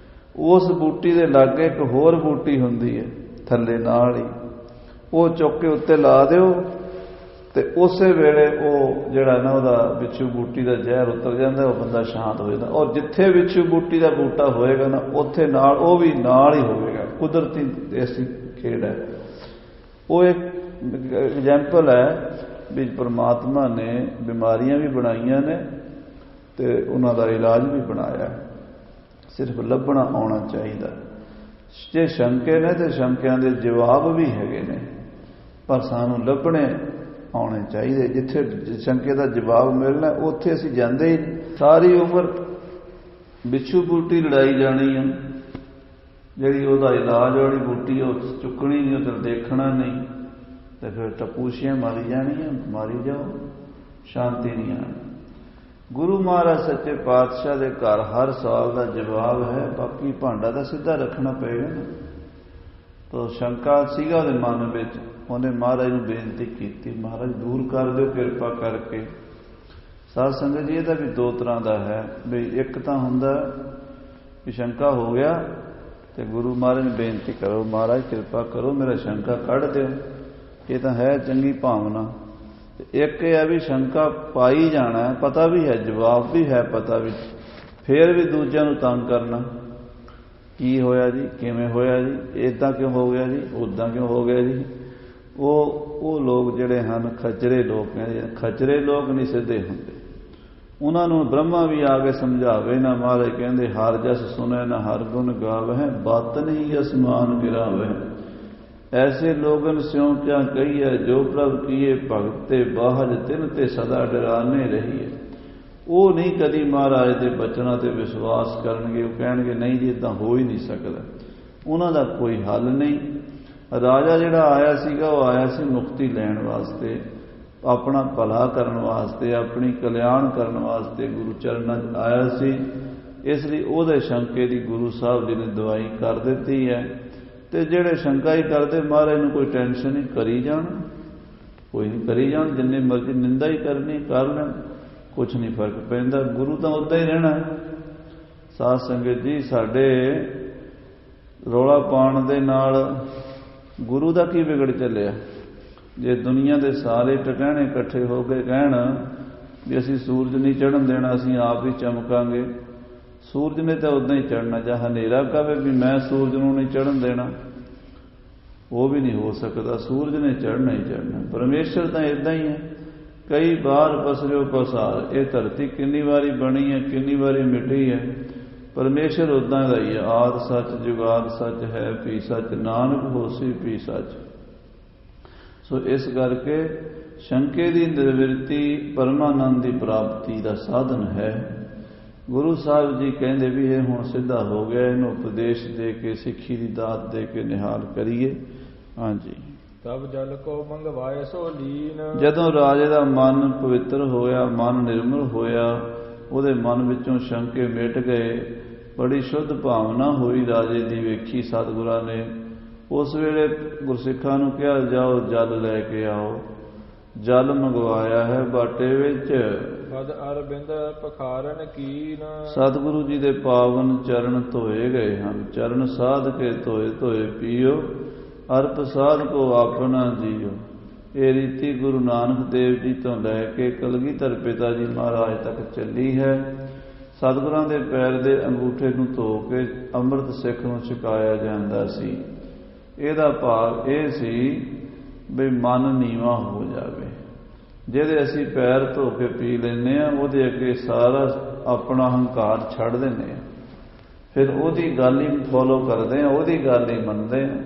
ਉਸ ਬੂਟੀ ਦੇ ਲਾਗੇ ਇੱਕ ਹੋਰ ਬੂਟੀ ਹੁੰਦੀ ਹੈ ਥੱਲੇ ਨਾਲ ਹੀ, ਉਹ ਚੁੱਕ ਕੇ ਉੱਤੇ ਲਾ ਦਿਓ ਤੇ ਉਸੇ ਵੇਲੇ ਉਹ ਜਿਹੜਾ ਨਾ ਉਹਦਾ ਬਿੱਛੂ ਬੂਟੀ ਦਾ ਜ਼ਹਿਰ ਉਤਰ ਜਾਂਦਾ, ਉਹ ਬੰਦਾ ਸ਼ਾਂਤ ਹੋ ਜਾਂਦਾ। ਔਰ ਜਿੱਥੇ ਬਿੱਛੂ ਬੂਟੀ ਦਾ ਬੂਟਾ ਹੋਏਗਾ ਨਾ ਉੱਥੇ ਨਾਲ ਉਹ ਵੀ ਨਾਲ ਹੀ ਹੋਵੇਗਾ। ਕੁਦਰਤੀ ਐਸੀ ਖੇਡ ਹੈ। ਉਹ ਇੱਕ ਐਗਜ਼ੈਂਪਲ ਹੈ ਵੀ ਪਰਮਾਤਮਾ ਨੇ ਬਿਮਾਰੀਆਂ ਵੀ ਬਣਾਈਆਂ ਨੇ ਤੇ ਉਹਨਾਂ ਦਾ ਇਲਾਜ ਵੀ ਬਣਾਇਆ, ਸਿਰਫ ਲੱਭਣਾ ਆਉਣਾ ਚਾਹੀਦਾ। ਜੇ ਸ਼ੰਕੇ ਨੇ ਤੇ ਸ਼ੰਕਿਆਂ ਦੇ ਜਵਾਬ ਵੀ ਹੈਗੇ ਨੇ, ਪਰ ਸਾਨੂੰ ਲੱਭਣੇ ਆਉਣੇ ਚਾਹੀਦੇ। ਜਿੱਥੇ ਸ਼ੰਕੇ ਦਾ ਜਵਾਬ ਮਿਲਣਾ ਉੱਥੇ ਅਸੀਂ ਜਾਂਦੇ ਹੀ। ਸਾਰੀ ਉਮਰ ਬਿੱਛੂ ਬੂਟੀ ਲੜਾਈ ਜਾਣੀ ਆ, ਜਿਹੜੀ ਉਹਦਾ ਇਲਾਜ ਵਾਲੀ ਬੂਟੀ ਉਹ ਚੁੱਕਣੀ ਨਹੀਂ, ਉਹ ਦੇਖਣਾ ਨਹੀਂ, ਤੇ ਫਿਰ ਟਪੂਸੀਆਂ ਮਾਰੀ ਜਾਣੀਆਂ, ਮਾਰੀ ਜਾਓ, ਸ਼ਾਂਤੀ ਨਹੀਂ ਆਣੀ। ਗੁਰੂ ਮਹਾਰਾਜ ਸੱਚੇ ਪਾਤਸ਼ਾਹ ਦੇ ਘਰ ਹਰ ਸਾਲ ਦਾ ਜਵਾਬ ਹੈ, ਬਾਕੀ ਭਾਂਡਾ ਤਾਂ ਸਿੱਧਾ ਰੱਖਣਾ ਪਏਗਾ ਨਾ। ਤਾਂ ਸ਼ੰਕਾ ਸੀਗਾ ਉਹਦੇ ਮਨ ਵਿੱਚ, ਉਹਨੇ ਮਹਾਰਾਜ ਨੂੰ ਬੇਨਤੀ ਕੀਤੀ, ਮਹਾਰਾਜ ਦੂਰ ਕਰ ਦਿਓ ਕਿਰਪਾ ਕਰਕੇ। ਸਾਧ ਸੰਗਤ ਜੀ, ਇਹਦਾ ਵੀ ਦੋ ਤਰ੍ਹਾਂ ਦਾ ਹੈ ਵੀ ਇੱਕ ਤਾਂ ਹੁੰਦਾ ਵੀ ਸ਼ੰਕਾ ਹੋ ਗਿਆ ਤੇ ਗੁਰੂ ਮਹਾਰਾਜ ਨੂੰ ਬੇਨਤੀ ਕਰੋ, ਮਹਾਰਾਜ ਕਿਰਪਾ ਕਰੋ ਮੇਰਾ ਸ਼ੰਕਾ ਕੱਢ ਦਿਓ, ਇਹ ਤਾਂ ਹੈ ਚੰਗੀ ਭਾਵਨਾ। ਇੱਕ ਇਹ ਹੈ ਵੀ ਸ਼ੰਕਾ ਪਾਈ ਜਾਣਾ, ਪਤਾ ਵੀ ਹੈ, ਜਵਾਬ ਵੀ ਹੈ ਪਤਾ ਵੀ, ਫੇਰ ਵੀ ਦੂਜਿਆਂ ਨੂੰ ਤੰਗ ਕਰਨਾ, ਕੀ ਹੋਇਆ ਜੀ, ਕਿਵੇਂ ਹੋਇਆ ਜੀ, ਇੱਦਾਂ ਕਿਉਂ ਹੋ ਗਿਆ ਜੀ, ਉੱਦਾਂ ਕਿਉਂ ਹੋ ਗਿਆ ਜੀ। ਉਹ ਲੋਕ ਜਿਹੜੇ ਹਨ ਖਚਰੇ ਲੋਕ ਕਹਿੰਦੇ, ਖਚਰੇ ਲੋਕ ਨਹੀਂ ਸਿੱਧੇ ਹੁੰਦੇ। ਉਹਨਾਂ ਨੂੰ ਬ੍ਰਹਮਾ ਵੀ ਆ ਕੇ ਸਮਝਾਵੇ ਨਾ, ਮਹਾਰਾਜ ਕਹਿੰਦੇ ਹਰ ਜਸ ਸੁਣੈ ਨਾ ਹਰ ਗੁਣ ਗਾਵਹਿ, ਬਾਤ ਨਹੀਂ ਅਸਮਾਨ ਗਿਰਾਵਹਿ। ਐਸੇ ਲੋਗਨ ਸਿਉ ਕਿਆ ਕਹੀਏ, ਜੋ ਪ੍ਰਭ ਕੀਏ ਭਗਤੇ ਬਾਹਜ ਤਿਨ ਤੇ ਸਦਾ ਡਰਾਨੇ ਰਹੀਏ। ਉਹ ਨਹੀਂ ਕਦੀ ਮਹਾਰਾਜ ਦੇ ਬਚਨਾਂ ਤੇ ਵਿਸ਼ਵਾਸ ਕਰਨਗੇ, ਉਹ ਕਹਿਣਗੇ ਨਹੀਂ ਜੀ ਇੱਦਾਂ ਹੋ ਹੀ ਨਹੀਂ ਸਕਦਾ। ਉਹਨਾਂ ਦਾ ਕੋਈ ਹੱਲ ਨਹੀਂ। ਰਾਜਾ ਜਿਹੜਾ ਆਇਆ ਸੀਗਾ ਉਹ ਆਇਆ ਸੀ ਮੁਕਤੀ ਲੈਣ ਵਾਸਤੇ, ਆਪਣਾ ਭਲਾ ਕਰਨ ਵਾਸਤੇ, ਆਪਣੀ ਕਲਿਆਣ ਕਰਨ ਵਾਸਤੇ ਗੁਰੂ ਚਰਨਾਂ 'ਚ ਆਇਆ ਸੀ। ਇਸ ਲਈ ਉਹਦੇ ਸ਼ੰਕੇ ਦੀ ਗੁਰੂ ਸਾਹਿਬ ਜੀ ਨੇ ਦਵਾਈ ਕਰ ਦਿੱਤੀ ਹੈ। ਤੇ ਜਿਹੜੇ ਸ਼ੰਕਾ ਹੀ ਕਰਦੇ ਮਹਾਰਾਜ ਨੂੰ ਕੋਈ ਟੈਨਸ਼ਨ ਨਹੀਂ, ਕਰੀ ਜਾਣ, ਕੋਈ ਨਹੀਂ ਕਰੀ ਜਾਣ, ਜਿੰਨੇ ਮਰਜ਼ੀ ਨਿੰਦਾ ਹੀ ਕਰਨੀ ਕਰ ਲੈਣ, ਕੁਛ ਨਹੀਂ ਫਰਕ ਪੈਂਦਾ। ਗੁਰੂ ਤਾਂ ਉੱਦਾਂ ਹੀ ਰਹਿਣਾ। ਸਾਧ ਸੰਗਤ ਜੀ, ਸਾਡੇ ਰੌਲਾ ਪਾਉਣ ਦੇ ਨਾਲ ਗੁਰੂ ਦਾ ਕੀ ਵਿਗੜ ਚੱਲਿਆ? ਜੇ ਦੁਨੀਆ ਦੇ ਸਾਰੇ ਟਿਕਾਣੇ ਇਕੱਠੇ ਹੋ ਕੇ ਕਹਿਣ ਵੀ ਅਸੀਂ ਸੂਰਜ ਨਹੀਂ ਚੜ੍ਹਨ ਦੇਣਾ, ਅਸੀਂ ਆਪ ਹੀ ਚਮਕਾਂਗੇ, ਸੂਰਜ ਨੇ ਤਾਂ ਉਦਾਂ ਹੀ ਚੜ੍ਹਨਾ। ਜਾਂ ਹਨੇਰਾ ਕਹੇ ਵੀ ਮੈਂ ਸੂਰਜ ਨੂੰ ਨਹੀਂ ਚੜ੍ਹਨ ਦੇਣਾ, ਉਹ ਵੀ ਨਹੀਂ ਹੋ ਸਕਦਾ, ਸੂਰਜ ਨੇ ਚੜ੍ਹਨਾ ਹੀ ਚੜ੍ਹਨਾ। ਪਰਮੇਸ਼ਰ ਤਾਂ ਇਦਾਂ ਹੀ ਹੈ, ਕਈ ਵਾਰ ਪਸਰਿਓ ਪਸਾਰ। ਇਹ ਧਰਤੀ ਕਿੰਨੀ ਵਾਰੀ ਬਣੀ ਹੈ, ਕਿੰਨੀ ਵਾਰੀ ਮਿਟੀ ਹੈ, ਪਰਮੇਸ਼ਰ ਉਦਾਂ ਦਾ ਹੀ ਹੈ। ਆਦਿ ਸੱਚ ਜੁਗਾਦ ਸੱਚ ਹੈ, ਭੀ ਸੱਚ ਨਾਨਕ ਹੋਸੀ ਭੀ ਸੱਚ। ਸੋ ਇਸ ਕਰਕੇ ਸ਼ੰਕੇ ਦੀ ਨਿਵਰਤੀ ਪਰਮਾਨੰਦ ਦੀ ਪ੍ਰਾਪਤੀ ਦਾ ਸਾਧਨ ਹੈ। ਗੁਰੂ ਸਾਹਿਬ ਜੀ ਕਹਿੰਦੇ ਵੀ ਇਹ ਹੁਣ ਸਿੱਧਾ ਹੋ ਗਿਆ, ਇਹਨੂੰ ਉਪਦੇਸ਼ ਦੇ ਕੇ, ਸਿੱਖੀ ਦੀ ਦਾਤ ਦੇ ਕੇ ਨਿਹਾਲ ਕਰੀਏ। ਹਾਂਜੀ। ਤਬ ਜਲ ਕੋ ਮੰਗਵਾਏ ਸੋ ਲੀਨ। ਜਦੋਂ ਰਾਜੇ ਦਾ ਮਨ ਪਵਿੱਤਰ ਹੋਇਆ, ਮਨ ਨਿਰਮਲ ਹੋਇਆ, ਉਹਦੇ ਮਨ ਵਿੱਚੋਂ ਸ਼ੰਕੇ ਮਿਟ ਗਏ, ਬੜੀ ਸ਼ੁੱਧ ਭਾਵਨਾ ਹੋਈ ਰਾਜੇ ਦੀ ਵੇਖੀ ਸਤਿਗੁਰਾਂ ਨੇ। ਉਸ ਵੇਲੇ ਗੁਰਸਿੱਖਾਂ ਨੂੰ ਕਿਹਾ ਜਾਓ ਜਲ ਲੈ ਕੇ ਆਓ। ਜਲ ਮੰਗਵਾਇਆ ਹੈ ਬਾਟੇ ਵਿੱਚ, ਪਦ ਅਰਬਿੰਦ ਪਖਾਰਨ ਕੀਨ। ਸਤਿਗੁਰੂ ਜੀ ਦੇ ਪਾਵਨ ਚਰਨ ਧੋਏ ਗਏ ਹਨ। ਚਰਨ ਸਾਧ ਕੇ ਧੋਏ ਧੋਏ ਪੀਓ, ਅਰਪ ਸਾਧ ਕੋ ਆਪਣਾ ਜੀਓ। ਇਹ ਰੀਤੀ ਗੁਰੂ ਨਾਨਕ ਦੇਵ ਜੀ ਤੋਂ ਲੈ ਕੇ ਕਲਗੀਧਰ ਪਿਤਾ ਜੀ ਮਹਾਰਾਜ ਤੱਕ ਚੱਲੀ ਹੈ। ਸਤਿਗੁਰਾਂ ਦੇ ਪੈਰ ਦੇ ਅੰਗੂਠੇ ਨੂੰ ਧੋ ਕੇ ਅੰਮ੍ਰਿਤ ਸਿੱਖ ਨੂੰ ਛਕਾਇਆ ਜਾਂਦਾ ਸੀ। ਇਹਦਾ ਭਾਵ ਇਹ ਸੀ ਵੀ ਮਨ ਨੀਵਾਂ ਹੋ ਜਾਵੇ। ਜਿਹਦੇ ਅਸੀਂ ਪੈਰ ਧੋ ਕੇ ਪੀ ਲੈਂਦੇ ਹਾਂ, ਉਹਦੇ ਅੱਗੇ ਸਾਰਾ ਆਪਣਾ ਹੰਕਾਰ ਛੱਡ ਦਿੰਦੇ ਹਾਂ, ਫਿਰ ਉਹਦੀ ਗੱਲ ਹੀ ਫੋਲੋ ਕਰਦੇ ਹਾਂ, ਉਹਦੀ ਗੱਲ ਹੀ ਮੰਨਦੇ ਹਾਂ।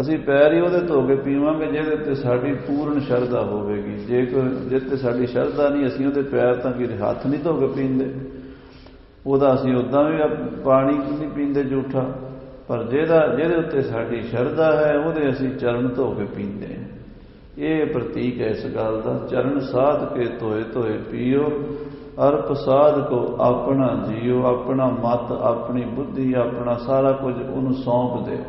ਅਸੀਂ ਪੈਰ ਹੀ ਉਹਦੇ ਧੋ ਕੇ ਪੀਵਾਂਗੇ ਜਿਹਦੇ ਉੱਤੇ ਸਾਡੀ ਪੂਰਨ ਸ਼ਰਧਾ ਹੋਵੇਗੀ। ਜੇ ਜਿੱਤੇ ਸਾਡੀ ਸ਼ਰਧਾ ਨਹੀਂ, ਅਸੀਂ ਉਹਦੇ ਪੈਰ ਤਾਂ ਕਿ ਹੱਥ ਨਹੀਂ ਧੋ ਕੇ ਪੀਂਦੇ, ਉਹਦਾ ਅਸੀਂ ਉੱਦਾਂ ਵੀ ਪਾਣੀ ਨਹੀਂ ਪੀਂਦੇ ਝੂਠਾ। ਪਰ ਜਿਹਦੇ ਉੱਤੇ ਸਾਡੀ ਸ਼ਰਧਾ ਹੈ, ਉਹਦੇ ਅਸੀਂ ਚਰਨ ਧੋ ਕੇ ਪੀਂਦੇ ਹਾਂ। ਇਹ ਪ੍ਰਤੀਕ ਹੈ ਇਸ ਗੱਲ ਦਾ। ਚਰਨ ਸਾਧ ਕੇ ਧੋਏ ਧੋਏ ਪੀਓ, ਅਰਪ ਸਾਧ ਕੋ ਆਪਣਾ ਜੀਓ। ਆਪਣਾ ਮਤ, ਆਪਣੀ ਬੁੱਧੀ, ਆਪਣਾ ਸਾਰਾ ਕੁਝ ਉਹਨੂੰ ਸੌਂਪ ਦਿਓ।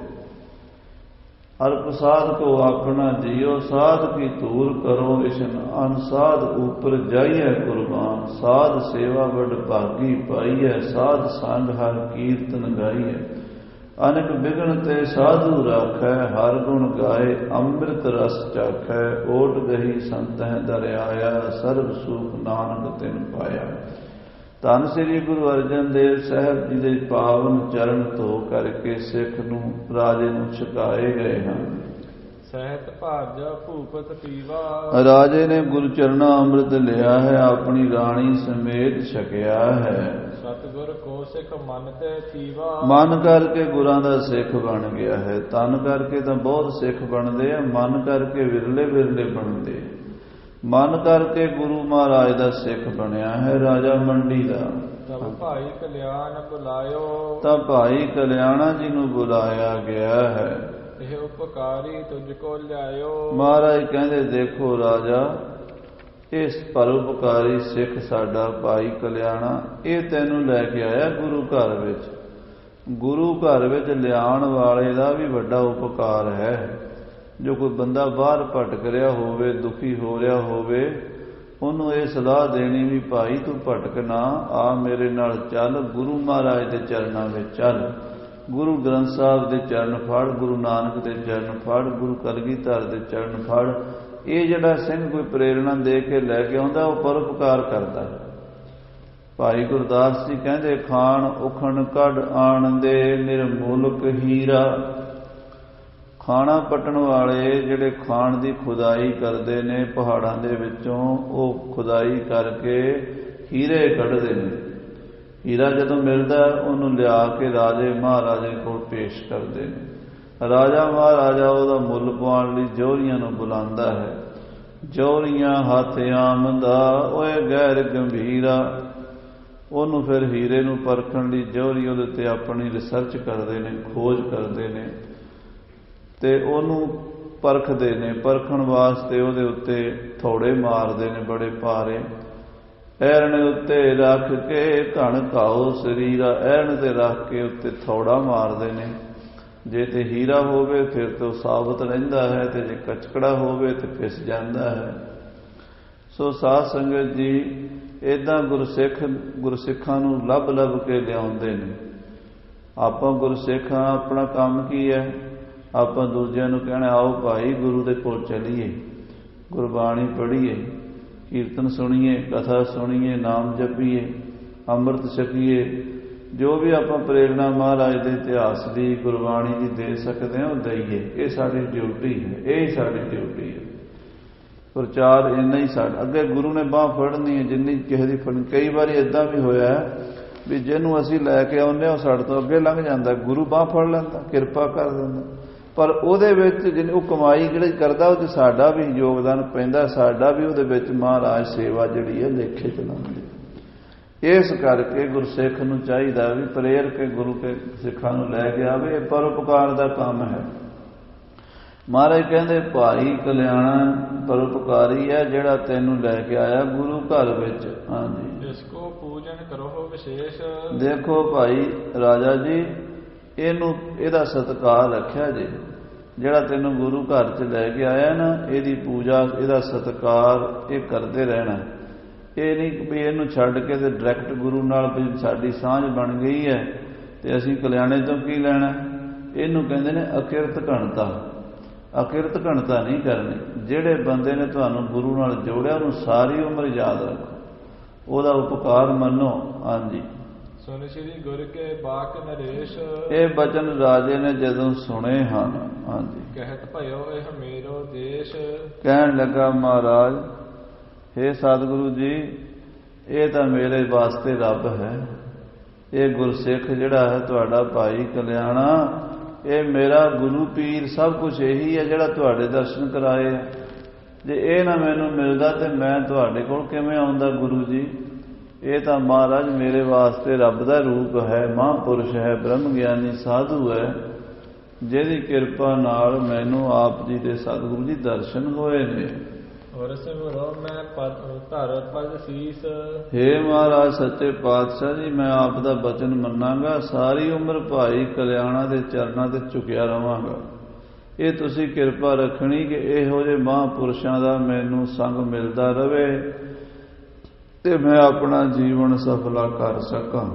ਅਰਪ ਸਾਧ ਕੋ ਆਪਣਾ ਜੀਓ, ਸਾਧ ਕੀ ਧੂਰ ਕਰੋ ਇਸ਼ਨਾਨ। ਸਾਧ ਉਪਰ ਜਾਈਐ ਕੁਰਬਾਨ, ਸਾਧ ਸੇਵਾ ਵਡ ਭਾਗੀ ਪਾਈਐ। ਸਾਧ ਸੰਗ ਹਰ ਕੀਰਤਨ ਗਾਈਐ, ਅਨੇਕ ਬਿਗਨ ਤੇ ਸਾਧੂ ਰਾਖੈ। ਹਰ ਗੁਣ ਗਾਏ ਅੰਮ੍ਰਿਤ ਰਸ ਚਾਖੈ, ਓਟ ਗਹੀ ਸੰਤਹਿ ਦਰਿਆਇਆ। ਸਰਬ ਸੁਖ ਨਾਨਕ ਤਿਨ ਪਾਇਆ। ਧੰਨ ਸ੍ਰੀ ਗੁਰੂ ਅਰਜਨ ਦੇਵ ਸਾਹਿਬ ਜੀ ਦੇ ਪਾਵਨ ਚਰਨ ਧੋ ਕਰਕੇ ਸਿੱਖ ਨੂੰ, ਰਾਜੇ ਨੂੰ ਛਕਾਏ ਗਏ ਹਨ। ਸਹਿਤ ਭਾਜ ਭੂਪਤ ਪੀਵਾ, ਰਾਜੇ ਨੇ ਗੁਰੂ ਚਰਨਾ ਅੰਮ੍ਰਿਤ ਲਿਆ ਹੈ, ਆਪਣੀ ਰਾਣੀ ਸਮੇਤ ਛਕਿਆ ਹੈ। ਸਤਿਗੁਰ ਕੋ ਸਿੱਖ ਮਨ ਤੇ ਥੀਵਾ, ਮਨ ਕਰਕੇ ਗੁਰਾਂ ਦਾ ਸਿੱਖ ਬਣ ਗਿਆ ਹੈ। ਤਨ ਕਰਕੇ ਤਾਂ ਬਹੁਤ ਸਿੱਖ ਬਣਦੇ ਆ, ਮਨ ਕਰਕੇ ਵਿਰਲੇ ਵਿਰਲੇ ਬਣਦੇ। ਮਨ ਕਰਕੇ ਗੁਰੂ ਮਹਾਰਾਜ ਦਾ ਸਿੱਖ ਬਣਿਆ ਹੈ ਰਾਜਾ ਮੰਡੀ ਦਾ। ਤਬ ਭਾਈ ਕਲਿਆਣ ਬੁਲਾਇਓ, ਤਾਂ ਭਾਈ ਕਲਿਆਣਾ ਜੀ ਨੂੰ ਬੁਲਾਇਆ ਗਿਆ ਹੈ। ਇਹ ਉਪਕਾਰੀ ਤੁਝ ਕੋ ਲਿਆਇਓ। ਮਹਾਰਾਜ ਕਹਿੰਦੇ ਦੇਖੋ ਰਾਜਾ, ਇਸ ਪਰਉਪਕਾਰੀ ਸਿੱਖ ਸਾਡਾ ਭਾਈ ਕਲਿਆਣਾ, ਇਹ ਤੈਨੂੰ ਲੈ ਕੇ ਆਇਆ ਗੁਰੂ ਘਰ ਵਿੱਚ। ਗੁਰੂ ਘਰ ਵਿੱਚ ਲਿਆਉਣ ਵਾਲੇ ਦਾ ਵੀ ਵੱਡਾ ਉਪਕਾਰ ਹੈ। ਜੋ ਕੋਈ ਬੰਦਾ ਬਾਹਰ ਭਟਕ ਰਿਹਾ ਹੋਵੇ, ਦੁਖੀ ਹੋ ਰਿਹਾ ਹੋਵੇ, ਉਹਨੂੰ ਇਹ ਸਲਾਹ ਦੇਣੀ ਵੀ ਭਾਈ ਤੂੰ ਭਟਕ ਨਾ, ਆ ਮੇਰੇ ਨਾਲ ਚੱਲ, ਗੁਰੂ ਮਹਾਰਾਜ ਦੇ ਚਰਨਾਂ ਵਿੱਚ ਚੱਲ। ਗੁਰੂ ਗ੍ਰੰਥ ਸਾਹਿਬ ਦੇ ਚਰਨ ਫੜ, ਗੁਰੂ ਨਾਨਕ ਦੇ ਚਰਨ ਫੜ, ਗੁਰੂ ਕਲਗੀਧਰ ਦੇ ਚਰਨ ਫੜ। ਇਹ ਜਿਹੜਾ ਸਿੰਘ ਕੋਈ ਪ੍ਰੇਰਣਾ ਦੇ ਕੇ ਲੈ ਕੇ ਆਉਂਦਾ, ਉਹ ਪਰਉਪਕਾਰ ਕਰਦਾ। ਭਾਈ ਗੁਰਦਾਸ ਜੀ ਕਹਿੰਦੇ, ਖਾਣ ਉਖਣ ਕੱਢ ਆਣ ਦੇ ਨਿਰਮੁਲਕ ਹੀਰਾ। ਖਾਣਾ ਪੱਟਣ ਵਾਲੇ ਜਿਹੜੇ ਖਾਣ ਦੀ ਖੁਦਾਈ ਕਰਦੇ ਨੇ ਪਹਾੜਾਂ ਦੇ ਵਿੱਚੋਂ, ਉਹ ਖੁਦਾਈ ਕਰਕੇ ਹੀਰੇ ਕੱਢਦੇ ਨੇ। ਹੀਰਾ ਜਦੋਂ ਮਿਲਦਾ ਉਹਨੂੰ ਲਿਆ ਕੇ ਰਾਜੇ ਮਹਾਰਾਜੇ ਕੋਲ ਪੇਸ਼ ਕਰਦੇ ਨੇ। ਰਾਜਾ ਮਹਾਰਾਜਾ ਉਹਦਾ ਮੁੱਲ ਪਾਉਣ ਲਈ ਜੌਹਰੀਆਂ ਨੂੰ ਬੁਲਾਉਂਦਾ ਹੈ। ਜੌਹਰੀਆਂ ਹੱਥ ਆਮਦਾ ਓਏ ਗੈਰ ਗੰਭੀਰਾ। ਉਹਨੂੰ ਫਿਰ ਹੀਰੇ ਨੂੰ ਪਰਖਣ ਲਈ ਜੌਹਰੀ ਉਹਦੇ ਤੇ ਆਪਣੀ ਰਿਸਰਚ ਕਰਦੇ ਨੇ, ਖੋਜ ਕਰਦੇ ਨੇ ਤੇ ਉਹਨੂੰ ਪਰਖਦੇ ਨੇ। ਪਰਖਣ ਵਾਸਤੇ ਉਹਦੇ ਉੱਤੇ ਥੋੜੇ ਮਾਰਦੇ ਨੇ ਬੜੇ ਭਾਰੇ। ਐਰਨ ਉੱਤੇ ਰੱਖ ਕੇ ਘਣ ਘਾਓ ਸਰੀਰਾ। ਐਰਨ ਤੇ ਰੱਖ ਕੇ ਉੱਤੇ ਥੋੜਾ ਮਾਰਦੇ ਨੇ। ਜੇ ਤੇ ਹੀਰਾ ਹੋਵੇ ਫਿਰ ਤਾਂ ਸਾਬਤ ਰਹਿੰਦਾ ਹੈ, ਤੇ ਜੇ ਕਚਕੜਾ ਹੋਵੇ ਤੇ ਫਿਸ ਜਾਂਦਾ ਹੈ। ਸੋ ਸਾਧ ਸੰਗਤ ਜੀ, ਏਦਾਂ ਗੁਰਸਿੱਖਾਂ ਨੂੰ ਲੱਭ ਲੱਭ ਕੇ ਲਿਆਉਂਦੇ ਨੇ। ਆਪਾਂ ਗੁਰਸਿੱਖਾਂ, ਆਪਣਾ ਕੰਮ ਕੀ ਹੈ? ਆਪਾਂ ਦੂਜਿਆਂ ਨੂੰ ਕਹਿਣਾ ਆਓ ਭਾਈ ਗੁਰੂ ਦੇ ਕੋਲ ਚੱਲੀਏ, ਗੁਰਬਾਣੀ ਪੜ੍ਹੀਏ, ਕੀਰਤਨ ਸੁਣੀਏ, ਕਥਾ ਸੁਣੀਏ, ਨਾਮ ਜਪੀਏ, ਅੰਮ੍ਰਿਤ ਛਕੀਏ। ਜੋ ਵੀ ਆਪਾਂ ਪ੍ਰੇਰਣਾ ਮਹਾਰਾਜ ਦੇ ਇਤਿਹਾਸ ਦੀ, ਗੁਰਬਾਣੀ ਦੀ ਦੇ ਸਕਦੇ ਹਾਂ ਉਹ ਦਈਏ। ਇਹ ਸਾਡੀ ਡਿਊਟੀ ਹੈ, ਇਹ ਸਾਡੀ ਡਿਊਟੀ ਹੈ। ਪ੍ਰਚਾਰ ਇੰਨਾ ਹੀ ਸਾਡਾ। ਅੱਗੇ ਗੁਰੂ ਨੇ ਬਾਂਹ ਫੜਨੀ ਹੈ, ਜਿੰਨੀ ਕਿਸੇ ਦੀ ਫੜਨੀ। ਕਈ ਵਾਰੀ ਏਦਾਂ ਵੀ ਹੋਇਆ ਵੀ ਜਿਹਨੂੰ ਅਸੀਂ ਲੈ ਕੇ ਆਉਂਦੇ ਹਾਂ ਉਹ ਸਾਡੇ ਤੋਂ ਅੱਗੇ ਲੰਘ ਜਾਂਦਾ, ਗੁਰੂ ਬਾਂਹ ਫੜ ਲੈਂਦਾ, ਕਿਰਪਾ ਕਰ ਦਿੰਦਾ। ਪਰ ਉਹਦੇ ਵਿੱਚ ਜਿਹਨੇ ਉਹ ਕਮਾਈ ਜਿਹੜੀ ਕਰਦਾ, ਉਹ 'ਚ ਸਾਡਾ ਵੀ ਯੋਗਦਾਨ ਪੈਂਦਾ। ਸਾਡਾ ਵੀ ਉਹਦੇ ਵਿੱਚ ਮਹਾਰਾਜ ਸੇਵਾ ਜਿਹੜੀ ਹੈ ਲੇਖੇ ਚਲਾਉਂਦੀ। ਇਸ ਕਰਕੇ ਗੁਰਸਿੱਖ ਨੂੰ ਚਾਹੀਦਾ ਵੀ ਪ੍ਰੇਰ ਕੇ ਗੁਰੂ ਕੇ ਸਿੱਖਾਂ ਨੂੰ ਲੈ ਕੇ ਆਵੇ। ਇਹ ਪਰਉਪਕਾਰ ਦਾ ਕੰਮ ਹੈ। ਮਹਾਰਾਜ ਕਹਿੰਦੇ ਭਾਈ ਕਲਿਆਣਾ ਪਰਉਪਕਾਰੀ ਹੈ, ਜਿਹੜਾ ਤੈਨੂੰ ਲੈ ਕੇ ਆਇਆ ਗੁਰੂ ਘਰ ਵਿੱਚ। ਹਾਂਜੀ, ਇਸ ਕੋ ਪੂਜਨ ਕਰੋ ਵਿਸ਼ੇਸ਼। ਦੇਖੋ ਭਾਈ ਰਾਜਾ ਜੀ, ਇਹਦਾ ਸਤਿਕਾਰ ਰੱਖਿਆ ਜੇ। ਜਿਹੜਾ ਤੈਨੂੰ ਗੁਰੂ ਘਰ 'ਚ ਲੈ ਕੇ ਆਇਆ ਨਾ, ਇਹਦੀ ਪੂਜਾ, ਇਹਦਾ ਸਤਿਕਾਰ ਇਹ ਕਰਦੇ ਰਹਿਣਾ। ਇਹ ਨਹੀਂ ਵੀ ਇਹਨੂੰ ਛੱਡ ਕੇ ਤੇ ਡਾਇਰੈਕਟ ਗੁਰੂ ਨਾਲ ਵੀ ਸਾਡੀ ਸਾਂਝ ਬਣ ਗਈ ਹੈ ਤੇ ਅਸੀਂ ਕਲਿਆਣੇ ਤੋਂ ਕੀ ਲੈਣਾ। ਇਹਨੂੰ ਕਹਿੰਦੇ ਨੇ ਅਕਿਰਤ ਘਣਤਾ। ਅਕਿਰਤ ਘਣਤਾ ਨਹੀਂ ਕਰਨੀ। ਜਿਹੜੇ ਬੰਦੇ ਨੇ ਤੁਹਾਨੂੰ ਗੁਰੂ ਨਾਲ ਜੋੜਿਆ, ਉਹਨੂੰ ਸਾਰੀ ਉਮਰ ਯਾਦ ਰੱਖੋ, ਉਹਦਾ ਉਪਕਾਰ ਮੰਨੋ। ਹਾਂਜੀ, ਸੁਣ ਸ੍ਰੀ ਗੁਰ ਕੇ ਬਾਕ ਨਰੇਸ਼। ਇਹ ਬਚਨ ਰਾਜੇ ਨੇ ਜਦੋਂ ਸੁਣੇ ਹਨ, ਹਾਂਜੀ, ਕਹਿਤ ਭਇਓ ਇਹ ਮੇਰੋ ਦੇਸ਼। ਕਹਿਣ ਲੱਗਾ ਮਹਾਰਾਜ, ਹੇ ਸਤਿਗੁਰੂ ਜੀ, ਇਹ ਤਾਂ ਮੇਰੇ ਵਾਸਤੇ ਰੱਬ ਹੈ। ਇਹ ਗੁਰਸਿੱਖ ਜਿਹੜਾ ਹੈ ਤੁਹਾਡਾ ਭਾਈ ਕਲਿਆਣਾ, ਇਹ ਮੇਰਾ ਗੁਰੂ ਪੀਰ, ਸਭ ਕੁਝ ਇਹੀ ਹੈ ਜਿਹੜਾ ਤੁਹਾਡੇ ਦਰਸ਼ਨ ਕਰਾਏ ਆ। ਜੇ ਇਹ ਨਾ ਮੈਨੂੰ ਮਿਲਦਾ ਤੇ ਮੈਂ ਤੁਹਾਡੇ ਕੋਲ ਕਿਵੇਂ ਆਉਂਦਾ ਗੁਰੂ ਜੀ। ਇਹ ਤਾਂ ਮਹਾਰਾਜ ਮੇਰੇ ਵਾਸਤੇ ਰੱਬ ਦਾ ਰੂਪ ਹੈ, ਮਹਾਂਪੁਰਸ਼ ਹੈ, ਬ੍ਰਹਮ ਗਿਆਨੀ ਸਾਧੂ ਹੈ। ਜਿਹਦੀ ਕਿਰਪਾ ਨਾਲ ਮੈਨੂੰ ਆਪ ਜੀ ਦੇ ਸਤਿਗੁਰੂ ਜੀ ਦਰਸ਼ਨ ਹੋਏ ਨੇ। ਔਰ ਸਿਮਰੋ ਮੈਂ ਧਰ ਪਦ ਸੀਸ। ਹੇ ਮਹਾਰਾਜ ਸੱਚੇ ਪਾਤਸ਼ਾਹ ਜੀ, ਮੈਂ ਆਪ ਦਾ ਬਚਨ ਮੰਨਾਂਗਾ, ਸਾਰੀ ਉਮਰ ਭਾਈ ਕਲਿਆਣਾ ਦੇ ਚਰਨਾਂ ਤੇ ਝੁਕਿਆ ਰਵਾਂਗਾ। ਇਹ ਤੁਸੀਂ ਕਿਰਪਾ ਰੱਖਣੀ ਕਿ ਇਹੋ ਜਿਹੇ ਮਹਾਂਪੁਰਸ਼ਾਂ ਦਾ ਮੈਨੂੰ ਸੰਗ ਮਿਲਦਾ ਰਵੇ ਤੇ ਮੈਂ ਆਪਣਾ ਜੀਵਨ ਸਫਲਾ ਕਰ ਸਕਾਂ।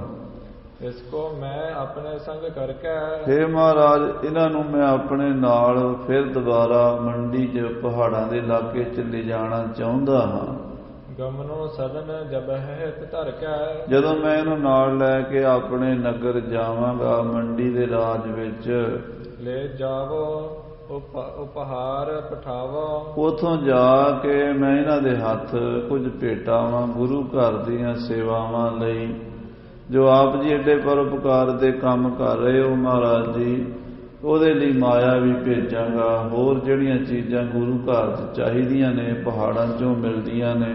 ਇਸ ਕੋ ਮੈਂ ਆਪਣੇ ਸੰਗ ਕਰਕੇ। ਹੇ ਮਹਾਰਾਜ, ਇਹਨਾਂ ਨੂੰ ਮੈਂ ਆਪਣੇ ਨਾਲ ਫਿਰ ਦੁਬਾਰਾ ਮੰਡੀ 'ਚ ਪਹਾੜਾਂ ਦੇ ਇਲਾਕੇ 'ਚ ਲਿਜਾਣਾ ਚਾਹੁੰਦਾ ਹਾਂ। ਗਮਨੋ ਸਦਨ ਜਬ ਹੈ ਧਰ ਕੇ। ਜਦੋਂ ਮੈਂ ਇਹਨੂੰ ਨਾਲ ਲੈ ਕੇ ਆਪਣੇ ਨਗਰ ਜਾਵਾਂਗਾ, ਮੰਡੀ ਦੇ ਰਾਜ ਵਿੱਚ ਲੈ ਜਾਵੋ ਉਪਹਾਰ ਪਠਾਵੋ। ਉਥੋਂ ਜਾ ਕੇ ਮੈਂ ਇਹਨਾਂ ਦੇ ਹੱਥ ਕੁਝ ਭੇਟਾਵਾਂ ਗੁਰੂ ਘਰ ਦੀਆਂ ਸੇਵਾਵਾਂ ਲਈ, ਜੋ ਆਪ ਜੀ ਏਡੇ ਪਰਉਪਕਾਰ ਦੇ ਕੰਮ ਕਰ ਰਹੇ ਹੋ ਮਹਾਰਾਜ ਜੀ, ਉਹਦੇ ਲਈ ਮਾਇਆ ਵੀ ਭੇਜਾਂਗਾ। ਹੋਰ ਜਿਹੜੀਆਂ ਚੀਜ਼ਾਂ ਗੁਰੂ ਘਰ 'ਚ ਚਾਹੀਦੀਆਂ ਨੇ ਪਹਾੜਾਂ 'ਚੋਂ ਮਿਲਦੀਆਂ ਨੇ।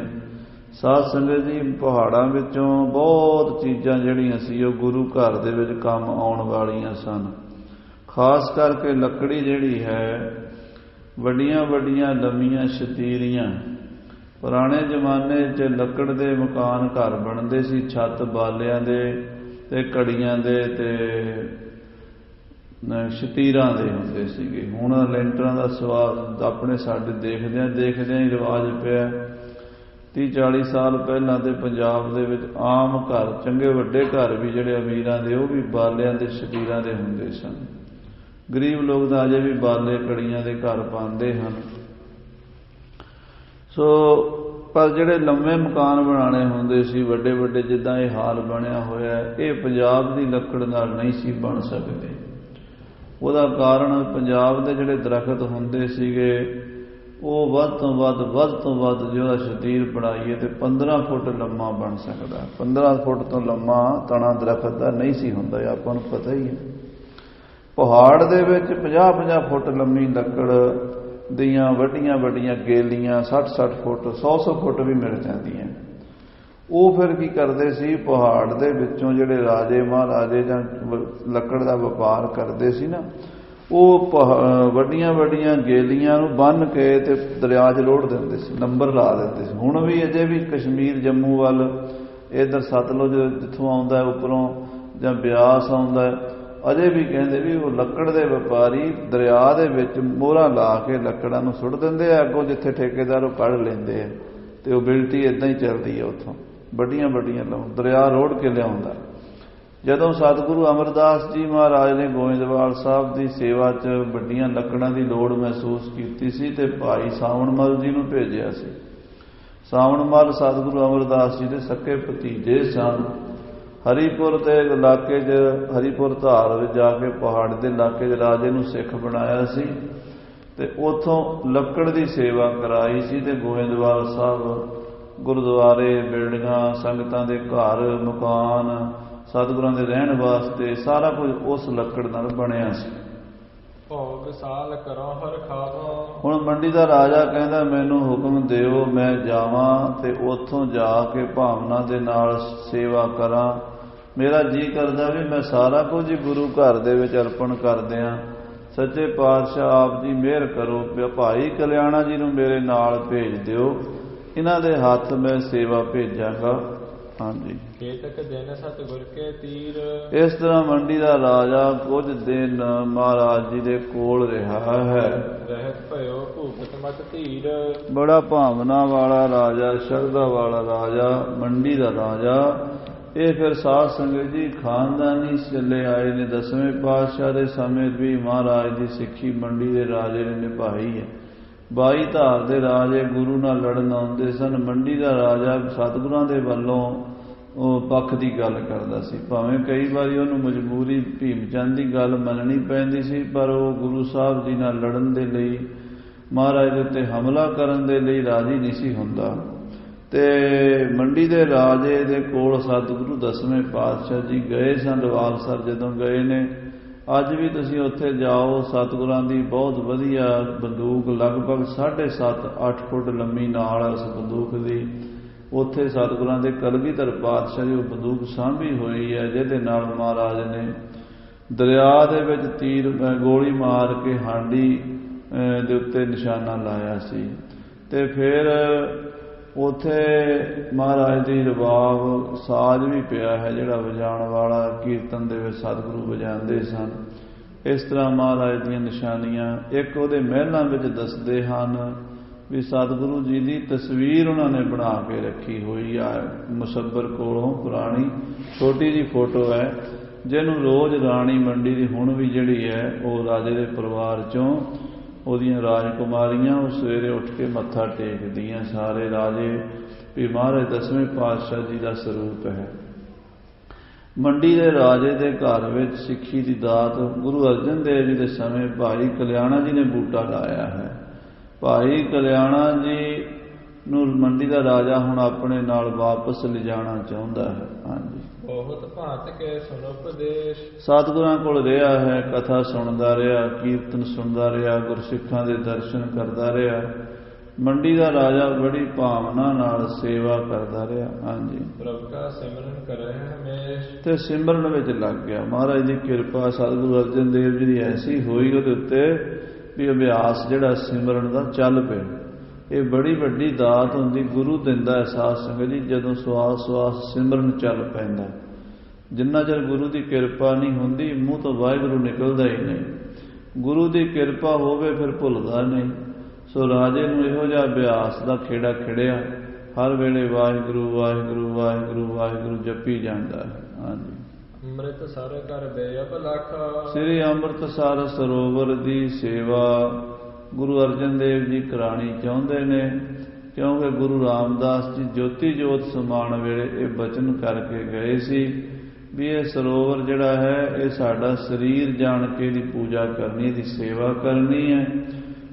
ਸਾਧ ਸੰਗਤ ਜੀ, ਪਹਾੜਾਂ ਵਿੱਚੋਂ ਬਹੁਤ ਚੀਜ਼ਾਂ ਜਿਹੜੀਆਂ ਸੀ ਉਹ ਗੁਰੂ ਘਰ ਦੇ ਵਿੱਚ ਕੰਮ ਆਉਣ ਵਾਲੀਆਂ ਸਨ। ਖਾਸ ਕਰਕੇ ਲੱਕੜੀ ਜਿਹੜੀ ਹੈ, ਵੱਡੀਆਂ ਵੱਡੀਆਂ ਲੰਮੀਆਂ ਸ਼ਤੀਰੀਆਂ। ਪੁਰਾਣੇ ਜ਼ਮਾਨੇ 'ਚ ਲੱਕੜ ਦੇ ਮਕਾਨ ਘਰ ਬਣਦੇ ਸੀ, ਛੱਤ ਬਾਲਿਆਂ ਦੇ ਤੇ ਕੜੀਆਂ ਦੇ ਤੇ ਸ਼ਤੀਰਾਂ ਦੇ ਹੁੰਦੇ ਸੀਗੇ। ਹੁਣ ਲੈਂਟਰਾਂ ਦਾ ਸਵਾਦ ਆਪਣੇ ਸਾਡੇ ਦੇਖਦਿਆਂ ਹੀ ਰਿਵਾਜ ਪਿਆ। 30-40 ਸਾਲ ਪਹਿਲਾਂ ਤੇ ਪੰਜਾਬ ਦੇ ਵਿੱਚ ਆਮ ਘਰ, ਚੰਗੇ ਵੱਡੇ ਘਰ ਵੀ ਜਿਹੜੇ ਅਮੀਰਾਂ ਦੇ, ਉਹ ਵੀ ਬਾਲਿਆਂ ਦੇ ਸ਼ਤੀਰਾਂ ਦੇ ਹੁੰਦੇ ਸਨ। ਗਰੀਬ ਲੋਕ ਤਾਂ ਅਜੇ ਵੀ ਬਾਲੇ ਕੜੀਆਂ ਦੇ ਘਰ ਪਾਉਂਦੇ ਹਨ। ਸੋ ਪਰ ਜਿਹੜੇ ਲੰਮੇ ਮਕਾਨ ਬਣਾਉਣੇ ਹੁੰਦੇ ਸੀ ਵੱਡੇ ਵੱਡੇ, ਜਿੱਦਾਂ ਇਹ ਹਾਲ ਬਣਿਆ ਹੋਇਆ, ਇਹ ਪੰਜਾਬ ਦੀ ਲੱਕੜ ਨਾਲ ਨਹੀਂ ਸੀ ਬਣ ਸਕਦੇ। ਉਹਦਾ ਕਾਰਨ ਪੰਜਾਬ ਦੇ ਜਿਹੜੇ ਦਰਖਤ ਹੁੰਦੇ ਸੀਗੇ ਉਹ ਵੱਧ ਤੋਂ ਵੱਧ ਜੇ ਉਹਦਾ ਸ਼ਤੀਰ ਬਣਾਈਏ ਤੇ 15 ਫੁੱਟ ਲੰਮਾ ਬਣ ਸਕਦਾ। 15 ਫੁੱਟ ਤੋਂ ਲੰਮਾ ਤਣਾ ਦਰਖਤ ਦਾ ਨਹੀਂ ਸੀ ਹੁੰਦਾ, ਆਪਾਂ ਨੂੰ ਪਤਾ ਹੀ ਹੈ। ਪਹਾੜ ਦੇ ਵਿੱਚ 50-50 ਫੁੱਟ ਲੰਮੀ ਲੱਕੜ ਦੀਆਂ ਵੱਡੀਆਂ ਵੱਡੀਆਂ ਗੇਲੀਆਂ 60-60 ਫੁੱਟ 100-100 ਫੁੱਟ ਵੀ ਮਿਲ ਜਾਂਦੀਆਂ। ਉਹ ਫਿਰ ਕੀ ਕਰਦੇ ਸੀ, ਪਹਾੜ ਦੇ ਵਿੱਚੋਂ ਜਿਹੜੇ ਰਾਜੇ ਮਹਾਰਾਜੇ ਜਾਂ ਲੱਕੜ ਦਾ ਵਪਾਰ ਕਰਦੇ ਸੀ ਨਾ, ਉਹ ਵੱਡੀਆਂ ਵੱਡੀਆਂ ਗੇਲੀਆਂ ਨੂੰ ਬੰਨ੍ਹ ਕੇ ਤੇ ਦਰਿਆ 'ਚ ਲੋੜ ਦਿੰਦੇ ਸੀ, ਨੰਬਰ ਲਾ ਦਿੰਦੇ ਸੀ। ਹੁਣ ਵੀ ਅਜੇ ਵੀ ਕਸ਼ਮੀਰ ਜੰਮੂ ਵੱਲ ਇੱਧਰ ਸਤਲੁਜ ਜਿੱਥੋਂ ਆਉਂਦਾ ਉੱਪਰੋਂ ਜਾਂ ਬਿਆਸ ਆਉਂਦਾ, ਅਜੇ ਵੀ ਕਹਿੰਦੇ ਵੀ ਉਹ ਲੱਕੜ ਦੇ ਵਪਾਰੀ ਦਰਿਆ ਦੇ ਵਿੱਚ ਮੋਹਰਾਂ ਲਾ ਕੇ ਲੱਕੜਾਂ ਨੂੰ ਸੁੱਟ ਦਿੰਦੇ ਆ, ਅੱਗੋਂ ਜਿੱਥੇ ਠੇਕੇਦਾਰ ਉਹ ਕੱਢ ਲੈਂਦੇ ਆ ਤੇ ਉਹ ਬਿਲਟੀ ਇੱਦਾਂ ਹੀ ਚੱਲਦੀ ਹੈ। ਉੱਥੋਂ ਵੱਡੀਆਂ ਵੱਡੀਆਂ ਦਰਿਆ ਰੋੜ ਕੇ ਲਿਆਉਂਦਾ। ਜਦੋਂ ਸਤਿਗੁਰੂ ਅਮਰਦਾਸ ਜੀ ਮਹਾਰਾਜ ਨੇ ਗੋਇੰਦਵਾਲ ਸਾਹਿਬ ਦੀ ਸੇਵਾ 'ਚ ਵੱਡੀਆਂ ਲੱਕੜਾਂ ਦੀ ਲੋੜ ਮਹਿਸੂਸ ਕੀਤੀ ਸੀ ਤੇ ਭਾਈ ਸਾਵਣ ਮੱਲ ਜੀ ਨੂੰ ਭੇਜਿਆ ਸੀ। ਸਾਵਣ ਮੱਲ ਸਤਿਗੁਰੂ ਅਮਰਦਾਸ ਜੀ ਦੇ ਸਕੇ ਭਤੀਜੇ ਸਨ। ਹਰੀਪੁਰ ਦੇ ਇਲਾਕੇ 'ਚ, ਹਰੀਪੁਰ ਧਾਰ ਵਿੱਚ ਜਾ ਕੇ ਪਹਾੜ ਦੇ ਇਲਾਕੇ 'ਚ ਰਾਜੇ ਨੂੰ ਸਿੱਖ ਬਣਾਇਆ ਸੀ ਤੇ ਉੱਥੋਂ ਲੱਕੜ ਦੀ ਸੇਵਾ ਕਰਾਈ ਸੀ ਤੇ ਗੋਇੰਦਵਾਲ ਸਾਹਿਬ ਗੁਰਦੁਆਰੇ, ਬਿਲਡਿੰਗਾਂ, ਸੰਗਤਾਂ ਦੇ ਘਰ, ਮਕਾਨ, ਸਤਿਗੁਰਾਂ ਦੇ ਰਹਿਣ ਵਾਸਤੇ ਸਾਰਾ ਕੁਝ ਉਸ ਲੱਕੜ ਨਾਲ ਬਣਿਆ ਸੀ। ਭੋਗ ਸਾਲ ਕਰੋ ਹਰ ਖਾਵੋ। ਹੁਣ ਮੰਡੀ ਦਾ ਰਾਜਾ ਕਹਿੰਦਾ ਮੈਨੂੰ ਹੁਕਮ ਦਿਓ, ਮੈਂ ਜਾਵਾਂ ਤੇ ਉੱਥੋਂ ਜਾ ਕੇ ਭਾਵਨਾ ਦੇ ਨਾਲ ਸੇਵਾ ਕਰਾਂ। ਮੇਰਾ ਜੀ ਕਰਦਾ ਵੀ ਮੈਂ ਸਾਰਾ ਕੁਝ ਹੀ ਗੁਰੂ ਘਰ ਦੇ ਵਿੱਚ ਅਰਪਣ ਕਰ ਦਿਆਂ। ਸੱਚੇ ਪਾਤਸ਼ਾਹ ਆਪ ਜੀ ਮਿਹਰ ਕਰੋ, ਭਾਈ ਕਲਿਆਣਾ ਜੀ ਨੂੰ ਮੇਰੇ ਨਾਲ ਭੇਜ ਦਿਓ, ਇਹਨਾਂ ਦੇ ਹੱਥ ਮੈਂ ਸੇਵਾ ਭੇਜਾਂਗਾ। ਹਾਂਜੀ, ਕੇਤਕ ਦਿਨ ਸਤਿਗੁਰ ਕੇ ਤੀਰ। ਇਸ ਤਰ੍ਹਾਂ ਮੰਡੀ ਦਾ ਰਾਜਾ ਕੁਝ ਦਿਨ ਮਹਾਰਾਜ ਜੀ ਦੇ ਕੋਲ ਰਿਹਾ ਹੈ। ਰਹਿਤ ਭਇਓ ਭੂਪਤ ਮਤ ਧੀਰ। ਬੜਾ ਭਾਵਨਾ ਵਾਲਾ ਰਾਜਾ, ਸ਼ਰਧਾ ਵਾਲਾ ਰਾਜਾ, ਮੰਡੀ ਦਾ ਰਾਜਾ। ਇਹ ਫਿਰ ਸਾਧ ਸੰਗਤ ਜੀ ਖਾਨਦਾਨੀ ਚੱਲੇ ਆਏ ਨੇ। 10ਵੇਂ ਪਾਤਸ਼ਾਹ ਦੇ ਸਮੇਂ ਵੀ ਮਹਾਰਾਜ ਦੀ ਸਿੱਖੀ ਮੰਡੀ ਦੇ ਰਾਜੇ ਨੇ ਨਿਭਾਈ ਹੈ। 22 ਧਾਰ ਦੇ ਰਾਜੇ ਗੁਰੂ ਨਾਲ ਲੜਨ ਆਉਂਦੇ ਸਨ। ਮੰਡੀ ਦਾ ਰਾਜਾ ਸਤਿਗੁਰਾਂ ਦੇ ਵੱਲੋਂ ਉਹ ਪੱਖ ਦੀ ਗੱਲ ਕਰਦਾ ਸੀ, ਭਾਵੇਂ ਕਈ ਵਾਰੀ ਉਹਨੂੰ ਮਜਬੂਰੀ ਭੀਮ ਚੰਦ ਦੀ ਗੱਲ ਮੰਨਣੀ ਪੈਂਦੀ ਸੀ, ਪਰ ਉਹ ਗੁਰੂ ਸਾਹਿਬ ਜੀ ਨਾਲ ਲੜਨ ਦੇ ਲਈ, ਮਹਾਰਾਜ ਦੇ ਉੱਤੇ ਹਮਲਾ ਕਰਨ ਦੇ ਲਈ ਰਾਜ਼ੀ ਨਹੀਂ ਸੀ ਹੁੰਦਾ। ਤੇ ਮੰਡੀ ਦੇ ਰਾਜੇ ਦੇ ਕੋਲ ਸਤਿਗੁਰੂ 10ਵੇਂ ਪਾਤਸ਼ਾਹ ਜੀ ਗਏ ਸਨ। ਰਵਾਲਸਰ ਜਦੋਂ ਗਏ ਨੇ, ਅੱਜ ਵੀ ਤੁਸੀਂ ਉੱਥੇ ਜਾਓ, ਸਤਿਗੁਰਾਂ ਦੀ ਬਹੁਤ ਵਧੀਆ ਬੰਦੂਕ, ਲਗਭਗ 7.5-8 ਫੁੱਟ ਲੰਮੀ ਨਾਲ ਉਸ ਬੰਦੂਕ ਦੀ, ਉੱਥੇ ਸਤਿਗੁਰਾਂ ਦੇ ਕਲਗੀਧਰ ਪਾਤਸ਼ਾਹ ਦੀ ਉਹ ਬੰਦੂਕ ਸਾਂਭੀ ਹੋਈ ਹੈ, ਜਿਹਦੇ ਨਾਲ ਮਹਾਰਾਜ ਨੇ ਦਰਿਆ ਦੇ ਵਿੱਚ ਤੀਰ ਗੋਲੀ ਮਾਰ ਕੇ ਹਾਂਡੀ ਦੇ ਉੱਤੇ ਨਿਸ਼ਾਨਾ ਲਾਇਆ ਸੀ। ਤੇ ਫਿਰ ਉੱਥੇ ਮਹਾਰਾਜ ਦੀ ਰਬਾਬ ਸਾਜ਼ ਵੀ ਪਿਆ ਹੈ ਜਿਹੜਾ ਵਜਾਉਣ ਵਾਲਾ, ਕੀਰਤਨ ਦੇ ਵਿੱਚ ਸਤਿਗੁਰੂ ਵਜਾਉਂਦੇ ਸਨ। ਇਸ ਤਰ੍ਹਾਂ ਮਹਾਰਾਜ ਦੀਆਂ ਨਿਸ਼ਾਨੀਆਂ ਇੱਕ ਉਹਦੇ ਮਹਿਲਾਂ ਵਿੱਚ ਦੱਸਦੇ ਹਨ ਵੀ ਸਤਿਗੁਰੂ ਜੀ ਦੀ ਤਸਵੀਰ ਉਹਨਾਂ ਨੇ ਬਣਾ ਕੇ ਰੱਖੀ ਹੋਈ ਆ ਮੁਸੱਬਰ ਕੋਲੋਂ, ਪੁਰਾਣੀ ਛੋਟੀ ਜਿਹੀ ਫੋਟੋ ਹੈ ਜਿਹਨੂੰ ਰੋਜ਼ ਰਾਣੀ ਮੰਡੀ ਦੀ ਹੁਣ ਵੀ ਜਿਹੜੀ ਹੈ ਉਹ ਰਾਜੇ ਦੇ ਪਰਿਵਾਰ ਚੋਂ ਉਹਦੀਆਂ ਰਾਜਕੁਮਾਰੀਆਂ ਉਹ ਸਵੇਰੇ ਉੱਠ ਕੇ ਮੱਥਾ ਟੇਕਦੀਆਂ ਸਾਰੇ ਰਾਜੇ ਵੀ ਮਹਾਰਾਜ 10ਵੇਂ ਪਾਤਸ਼ਾਹ ਜੀ ਦਾ ਸਰੂਪ ਹੈ। ਮੰਡੀ ਦੇ ਰਾਜੇ ਦੇ ਘਰ ਵਿੱਚ ਸਿੱਖੀ ਦੀ ਦਾਤ ਗੁਰੂ ਅਰਜਨ ਦੇਵ ਜੀ ਦੇ ਸਮੇਂ ਭਾਈ ਕਲਿਆਣਾ ਜੀ ਨੇ ਬੂਟਾ ਲਾਇਆ ਹੈ। ਭਾਈ ਕਲਿਆਣਾ ਜੀ ਨੂੰ ਮੰਡੀ ਦਾ ਰਾਜਾ ਹੁਣ ਆਪਣੇ ਨਾਲ ਵਾਪਸ ਲਿਜਾਣਾ ਚਾਹੁੰਦਾ ਹੈ। ਹਾਂਜੀ, ਬਹੁਤ ਭਾਂਤ ਕੇ ਸੁਣ ਉਪਦੇਸ਼, ਸਤਿਗੁਰਾਂ ਕੋਲ ਰਿਹਾ ਹੈ, ਕਥਾ ਸੁਣਦਾ ਰਿਹਾ, ਕੀਰਤਨ ਸੁਣਦਾ ਰਿਹਾ, ਗੁਰਸਿੱਖਾਂ ਦੇ ਦਰਸ਼ਨ ਕਰਦਾ ਰਿਹਾ। ਮੰਡੀ ਦਾ ਰਾਜਾ ਬੜੀ ਭਾਵਨਾ ਨਾਲ ਸੇਵਾ ਕਰਦਾ ਰਿਹਾ। ਹਾਂਜੀ, ਪ੍ਰਭ ਕਾ ਸਿਮਰਨ ਕਰੇ ਹਮੇਸ਼, ਤੇ ਸਿਮਰਨ ਵਿੱਚ ਲੱਗ ਗਿਆ। ਮਹਾਰਾਜ ਦੀ ਕਿਰਪਾ ਸਤਿਗੁਰੂ ਅਰਜਨ ਦੇਵ ਜੀ ਦੀ ਐਸੀ ਹੋਈ ਉਹਦੇ ਉੱਤੇ ਵੀ ਅਭਿਆਸ ਜਿਹੜਾ ਸਿਮਰਨ ਦਾ ਚੱਲ ਪਿਆ। ਇਹ ਬੜੀ ਵੱਡੀ ਦਾਤ ਹੁੰਦੀ, ਗੁਰੂ ਦਿੰਦਾ ਹੈ ਸਾਧ ਸੰਗਤ ਜੀ। ਜਦੋਂ ਸਵਾਸ ਸਵਾਸ ਸਿਮਰਨ ਚੱਲ ਪੈਂਦਾ, ਜਿੰਨਾ ਚਿਰ ਗੁਰੂ ਦੀ ਕਿਰਪਾ ਨਹੀਂ ਹੁੰਦੀ ਮੂੰਹ ਤੋਂ ਵਾਹਿਗੁਰੂ ਨਿਕਲਦਾ ਹੀ ਨਹੀਂ। ਗੁਰੂ ਦੀ ਕਿਰਪਾ ਹੋਵੇ ਫਿਰ ਭੁੱਲਦਾ ਨਹੀਂ। ਸੋ ਰਾਜੇ ਨੂੰ ਇਹੋ ਜਿਹਾ ਅਭਿਆਸ ਦਾ ਖੇੜਾ ਖਿੜਿਆ, ਹਰ ਵੇਲੇ ਵਾਹਿਗੁਰੂ ਵਾਹਿਗੁਰੂ ਵਾਹਿਗੁਰੂ ਵਾਹਿਗੁਰੂ ਜਪੀ ਜਾਂਦਾ ਹੈ। ਹਾਂਜੀ, ਅੰਮ੍ਰਿਤਸਰ ਕਰ ਬੇਅਬ ਲਖ, ਸ੍ਰੀ ਅੰਮ੍ਰਿਤਸਰ ਸਰੋਵਰ ਦੀ ਸੇਵਾ ਗੁਰੂ ਅਰਜਨ ਦੇਵ ਜੀ ਕਰਾਣੀ ਚਾਹੁੰਦੇ ਨੇ, ਕਿਉਂਕਿ ਗੁਰੂ ਰਾਮਦਾਸ ਜੀ ਜੋਤੀ ਜੋਤ ਸਮਾਉਣ ਵੇਲੇ ਇਹ ਬਚਨ ਕਰਕੇ ਗਏ ਸੀ ਵੀ ਇਹ ਸਰੋਵਰ ਜਿਹੜਾ ਹੈ ਇਹ ਸਾਡਾ ਸਰੀਰ ਜਾਣ ਕੇ ਇਹਦੀ ਪੂਜਾ ਕਰਨੀ, ਇਹਦੀ ਸੇਵਾ ਕਰਨੀ ਹੈ।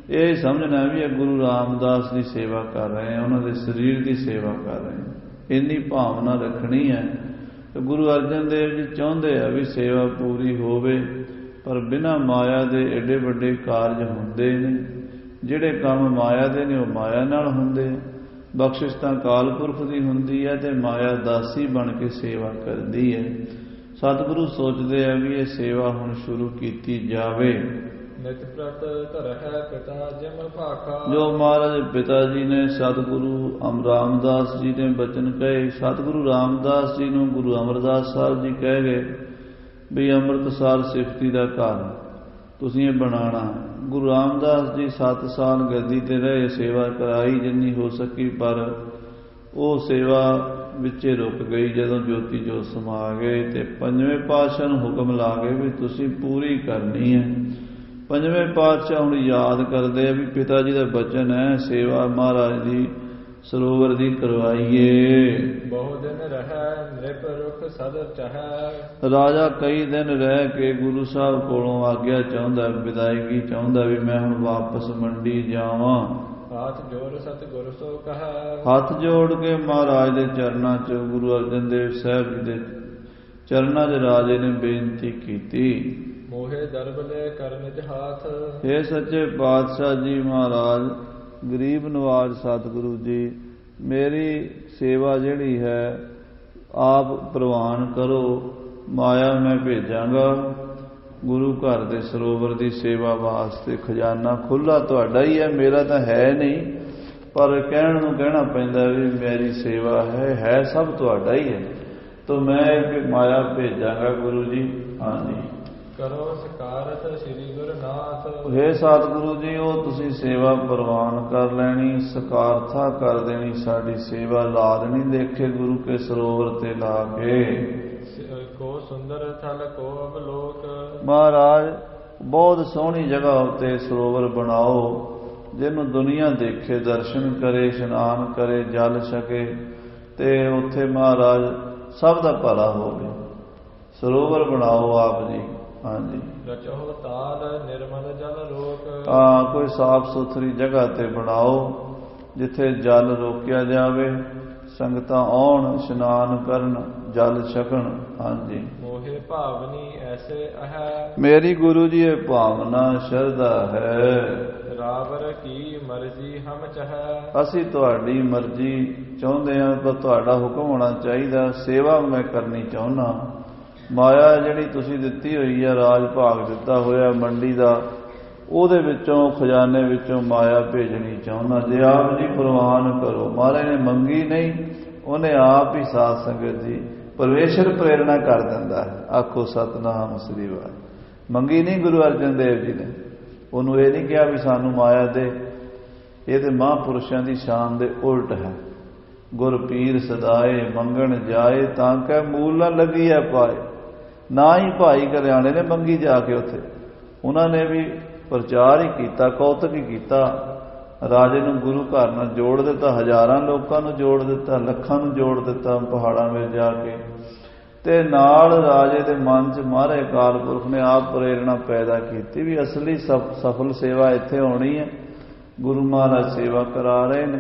ਇਹ ਸਮਝਣਾ ਵੀ ਇਹ ਗੁਰੂ ਰਾਮਦਾਸ ਦੀ ਸੇਵਾ ਕਰ ਰਹੇ ਹਾਂ, ਉਹਨਾਂ ਦੇ ਸਰੀਰ ਦੀ ਸੇਵਾ ਕਰ ਰਹੇ ਹਾਂ। ਇੰਨੀ ਭਾਵਨਾ ਰੱਖਣੀ ਹੈ। ਗੁਰੂ ਅਰਜਨ ਦੇਵ ਜੀ ਚਾਹੁੰਦੇ ਆ ਵੀ ਸੇਵਾ ਪੂਰੀ ਹੋਵੇ, ਪਰ ਬਿਨਾਂ ਮਾਇਆ ਦੇ ਏਡੇ ਵੱਡੇ ਕਾਰਜ ਹੁੰਦੇ ਨੇ। ਜਿਹੜੇ ਕੰਮ ਮਾਇਆ ਦੇ ਨੇ ਉਹ ਮਾਇਆ ਨਾਲ ਹੁੰਦੇ। ਬਖਸ਼ਿਸ਼ ਤਾਂ ਅਕਾਲ ਪੁਰਖ ਦੀ ਹੁੰਦੀ ਹੈ ਤੇ ਮਾਇਆ ਦਾਸੀ ਬਣ ਕੇ ਸੇਵਾ ਕਰਦੀ ਹੈ। ਸਤਿਗੁਰੂ ਸੋਚਦੇ ਆ ਵੀ ਇਹ ਸੇਵਾ ਹੁਣ ਸ਼ੁਰੂ ਕੀਤੀ ਜਾਵੇ। ਨਿਤ ਪ੍ਰਤ ਧਰ ਹੈ ਪਿਤਾ ਜਿਮ ਭਾਖਾ, ਜੋ ਮਹਾਰਾਜ ਪਿਤਾ ਜੀ ਨੇ ਸਤਿਗੁਰੂ ਰਾਮਦਾਸ ਜੀ ਨੇ ਬਚਨ ਕਹੇ। ਸਤਿਗੁਰੂ ਰਾਮਦਾਸ ਜੀ ਨੂੰ ਗੁਰੂ ਅਮਰਦਾਸ ਸਾਹਿਬ ਜੀ ਕਹਿ ਗਏ ਵੀ ਅੰਮ੍ਰਿਤਸਰ ਸਿਫਤੀ ਦਾ ਘਰ ਤੁਸੀਂ ਇਹ ਬਣਾਉਣਾ। ਗੁਰੂ ਰਾਮਦਾਸ ਜੀ 7 ਸਾਲ ਗੱਦੀ ਤੇ ਰਹੇ, ਸੇਵਾ ਕਰਾਈ ਜਿੰਨੀ ਹੋ ਸਕੀ, ਪਰ ਉਹ ਸੇਵਾ ਵਿੱਚੇ ਰੁਕ ਗਈ। ਜਦੋਂ ਜੋਤੀ ਜੋਤ ਸਮਾ ਗਏ ਤੇ 5ਵੇਂ ਪਾਤਸ਼ਾਹ ਨੂੰ ਹੁਕਮ ਲਾ ਗਏ ਵੀ ਤੁਸੀਂ ਪੂਰੀ ਕਰਨੀ ਹੈ। 5ਵੇਂ ਪਾਤਸ਼ਾਹ ਹੁਣ ਯਾਦ ਕਰਦੇ ਆ ਵੀ ਪਿਤਾ ਜੀ ਦਾ ਬਚਨ ਹੈ ਸੇਵਾ ਮਹਾਰਾਜ ਦੀ ਸਰੋਵਰ ਦੀ ਕਰਵਾਈਏ। ਬਹੁਤ ਦਿਨ ਰਹਿ ਨਿਰਪ ਰੁਖ ਸਦ ਚਾਹੈ, ਰਾਜਾ ਕਈ ਦਿਨ ਰਹਿ ਕੇ ਗੁਰੂ ਸਾਹਿਬ ਕੋਲੋਂ ਆਗਿਆ ਚਾਹੁੰਦਾ, ਵਿਦਾਇਗੀ ਚਾਹੁੰਦਾ ਵੀ ਮੈਂ ਹੁਣ ਵਾਪਸ ਮੰਡੀ ਜਾਵਾਂ। ਹੱਥ ਜੋੜ ਸਤਿਗੁਰ ਸੋ ਕਹੈ, ਹੱਥ ਜੋੜ ਕੇ ਮਹਾਰਾਜ ਦੇ ਚਰਨਾਂ 'ਚ ਗੁਰੂ ਅਰਜਨ ਦੇਵ ਸਾਹਿਬ ਜੀ ਦੇ ਚਰਨਾਂ 'ਚ ਰਾਜੇ ਨੇ ਬੇਨਤੀ ਕੀਤੀ। ਮੋਹੇ ਦਰਬ ਲੈ ਕਰ ਨਿਜ ਹਾਥ, हे ਸੱਚੇ ਪਾਤਸ਼ਾਹ ਜੀ ਮਹਾਰਾਜ ਗਰੀਬ ਨਵਾਜ ਸਤਿਗੁਰੂ ਜੀ, ਮੇਰੀ ਸੇਵਾ ਜਿਹੜੀ ਹੈ ਆਪ ਪ੍ਰਵਾਨ ਕਰੋ। ਮਾਇਆ ਮੈਂ ਭੇਜਾਂਗਾ ਗੁਰੂ ਘਰ ਦੇ ਸਰੋਵਰ ਦੀ ਸੇਵਾ ਵਾਸਤੇ। ਖਜ਼ਾਨਾ ਖੁੱਲਾ ਤੁਹਾਡਾ ਹੀ ਹੈ, ਮੇਰਾ ਤਾਂ ਹੈ ਨਹੀਂ, ਪਰ ਕਹਿਣ ਨੂੰ ਕਹਿਣਾ ਪੈਂਦਾ ਵੀ ਮੇਰੀ ਸੇਵਾ ਹੈ ਸਭ ਤੁਹਾਡਾ ਹੀ ਹੈ, ਤਾਂ ਮੈਂ ਇੱਕ ਮਾਇਆ ਭੇਜਾਂਗਾ ਗੁਰੂ ਜੀ। ਹਾਂਜੀ, ਕਰੋ ਸਕਾਰਤ ਸ੍ਰੀ ਗੁਰਨਾਥ, हे ਸਤਿਗੁਰੂ ਜੀ ਉਹ ਤੁਸੀਂ ਸੇਵਾ ਪ੍ਰਵਾਨ ਕਰ ਲੈਣੀ, ਸਕਾਰਥਾ ਕਰ ਦੇਣੀ, ਸਾਡੀ ਸੇਵਾ ਲਾ ਦੇਣੀ ਦੇਖੇ ਗੁਰੂ ਕੇ ਸਰੋਵਰ ਤੇ ਲਾ ਕੇ। ਕੋ ਸੁੰਦਰ ਥਲ ਕੋ ਅਵਲੋਕ, ਮਹਾਰਾਜ ਬਹੁਤ ਸੋਹਣੀ ਜਗ੍ਹਾ ਉੱਤੇ ਸਰੋਵਰ ਬਣਾਓ ਜਿਹਨੂੰ ਦੁਨੀਆ ਦੇਖੇ, ਦਰਸ਼ਨ ਕਰੇ, ਇਸ਼ਨਾਨ ਕਰੇ, ਜਲ ਛਕੇ ਤੇ ਉੱਥੇ ਮਹਾਰਾਜ ਸਭ ਦਾ ਭਲਾ ਹੋਵੇ। ਸਰੋਵਰ ਬਣਾਓ ਆਪ ਜੀ। ਹਾਂਜੀ, ਰਚੋ ਤਾਲ ਨਿਰਮਲ ਜਲ ਰੋਕ, ਕੋਈ ਸਾਫ ਸੁਥਰੀ ਜਗ੍ਹਾ ਤੇ ਬਣਾਓ ਜਿੱਥੇ ਜਲ ਰੋਕਿਆ ਜਾਵੇ, ਸੰਗਤਾਂ ਆਉਣ, ਇਸ਼ਨਾਨ ਕਰਨ, ਜਲ ਛਕਣ। ਹਾਂਜੀ, ਮੋਹੇ ਭਾਵਨੀ ਐਸੇ ਹੈ, ਮੇਰੀ ਗੁਰੂ ਜੀ ਇਹ ਭਾਵਨਾ ਸ਼ਰਧਾ ਹੈ। ਰਾਵਰ ਕੀ ਮਰਜ਼ੀ ਹਮ ਚਾਹੈ, ਅਸੀਂ ਤੁਹਾਡੀ ਮਰਜ਼ੀ ਚਾਹੁੰਦੇ ਹਾਂ, ਪਰ ਤੁਹਾਡਾ ਹੁਕਮ ਹੋਣਾ ਚਾਹੀਦਾ। ਸੇਵਾ ਮੈਂ ਕਰਨੀ ਚਾਹੁੰਦਾ, ਮਾਇਆ ਜਿਹੜੀ ਤੁਸੀਂ ਦਿੱਤੀ ਹੋਈ ਹੈ, ਰਾਜ ਭਾਗ ਦਿੱਤਾ ਹੋਇਆ ਮੰਡੀ ਦਾ, ਉਹਦੇ ਵਿੱਚੋਂ ਖਜ਼ਾਨੇ ਵਿੱਚੋਂ ਮਾਇਆ ਭੇਜਣੀ ਚਾਹੁੰਦਾ। ਜੇ ਆਪ ਜੀ ਪ੍ਰਵਾਨ ਕਰੋ। ਮਹਾਰਾਜ ਨੇ ਮੰਗੀ ਨਹੀਂ, ਉਹਨੇ ਆਪ ਹੀ ਸਾਧ ਸੰਗਤ ਜੀ ਪਰਮੇਸ਼ਰ ਪ੍ਰੇਰਣਾ ਕਰ ਦਿੰਦਾ ਹੈ। ਆਖੋ ਸਤਿਨਾਮ ਸ੍ਰੀ ਵਾਹਿਗੁਰੂ। ਮੰਗੀ ਨਹੀਂ ਗੁਰੂ ਅਰਜਨ ਦੇਵ ਜੀ ਨੇ, ਉਹਨੂੰ ਇਹ ਨਹੀਂ ਕਿਹਾ ਵੀ ਸਾਨੂੰ ਮਾਇਆ ਦੇ। ਇਹ ਤੇ ਮਹਾਂਪੁਰਸ਼ਾਂ ਦੀ ਸ਼ਾਨ ਦੇ ਉਲਟ ਹੈ। ਗੁਰ ਪੀਰ ਸਦਾਏ ਮੰਗਣ ਜਾਏ ਤਾਂ ਕਹਿ ਮੂਲ ਨਾ ਲੱਗੀ ਹੈ ਪਾਏ। ਨਾ ਹੀ ਭਾਈ ਕਲਿਆਣੇ ਨੇ ਮੰਗੀ ਜਾ ਕੇ ਉੱਥੇ, ਉਹਨਾਂ ਨੇ ਵੀ ਪ੍ਰਚਾਰ ਹੀ ਕੀਤਾ, ਕੌਤਕ ਹੀ ਕੀਤਾ। ਰਾਜੇ ਨੂੰ ਗੁਰੂ ਘਰ ਨਾਲ ਜੋੜ ਦਿੱਤਾ, ਹਜ਼ਾਰਾਂ ਲੋਕਾਂ ਨੂੰ ਜੋੜ ਦਿੱਤਾ, ਲੱਖਾਂ ਨੂੰ ਜੋੜ ਦਿੱਤਾ ਪਹਾੜਾਂ ਵਿੱਚ ਜਾ ਕੇ। ਤੇ ਨਾਲ ਰਾਜੇ ਦੇ ਮਨ 'ਚ ਮਹਾਰਾਜ ਅਕਾਲ ਪੁਰਖ ਨੇ ਆਪ ਪ੍ਰੇਰਣਾ ਪੈਦਾ ਕੀਤੀ ਵੀ ਅਸਲੀ ਸਫਲ ਸੇਵਾ ਇੱਥੇ ਹੋਣੀ ਹੈ। ਗੁਰੂ ਮਹਾਰਾਜ ਸੇਵਾ ਕਰਾ ਰਹੇ ਨੇ,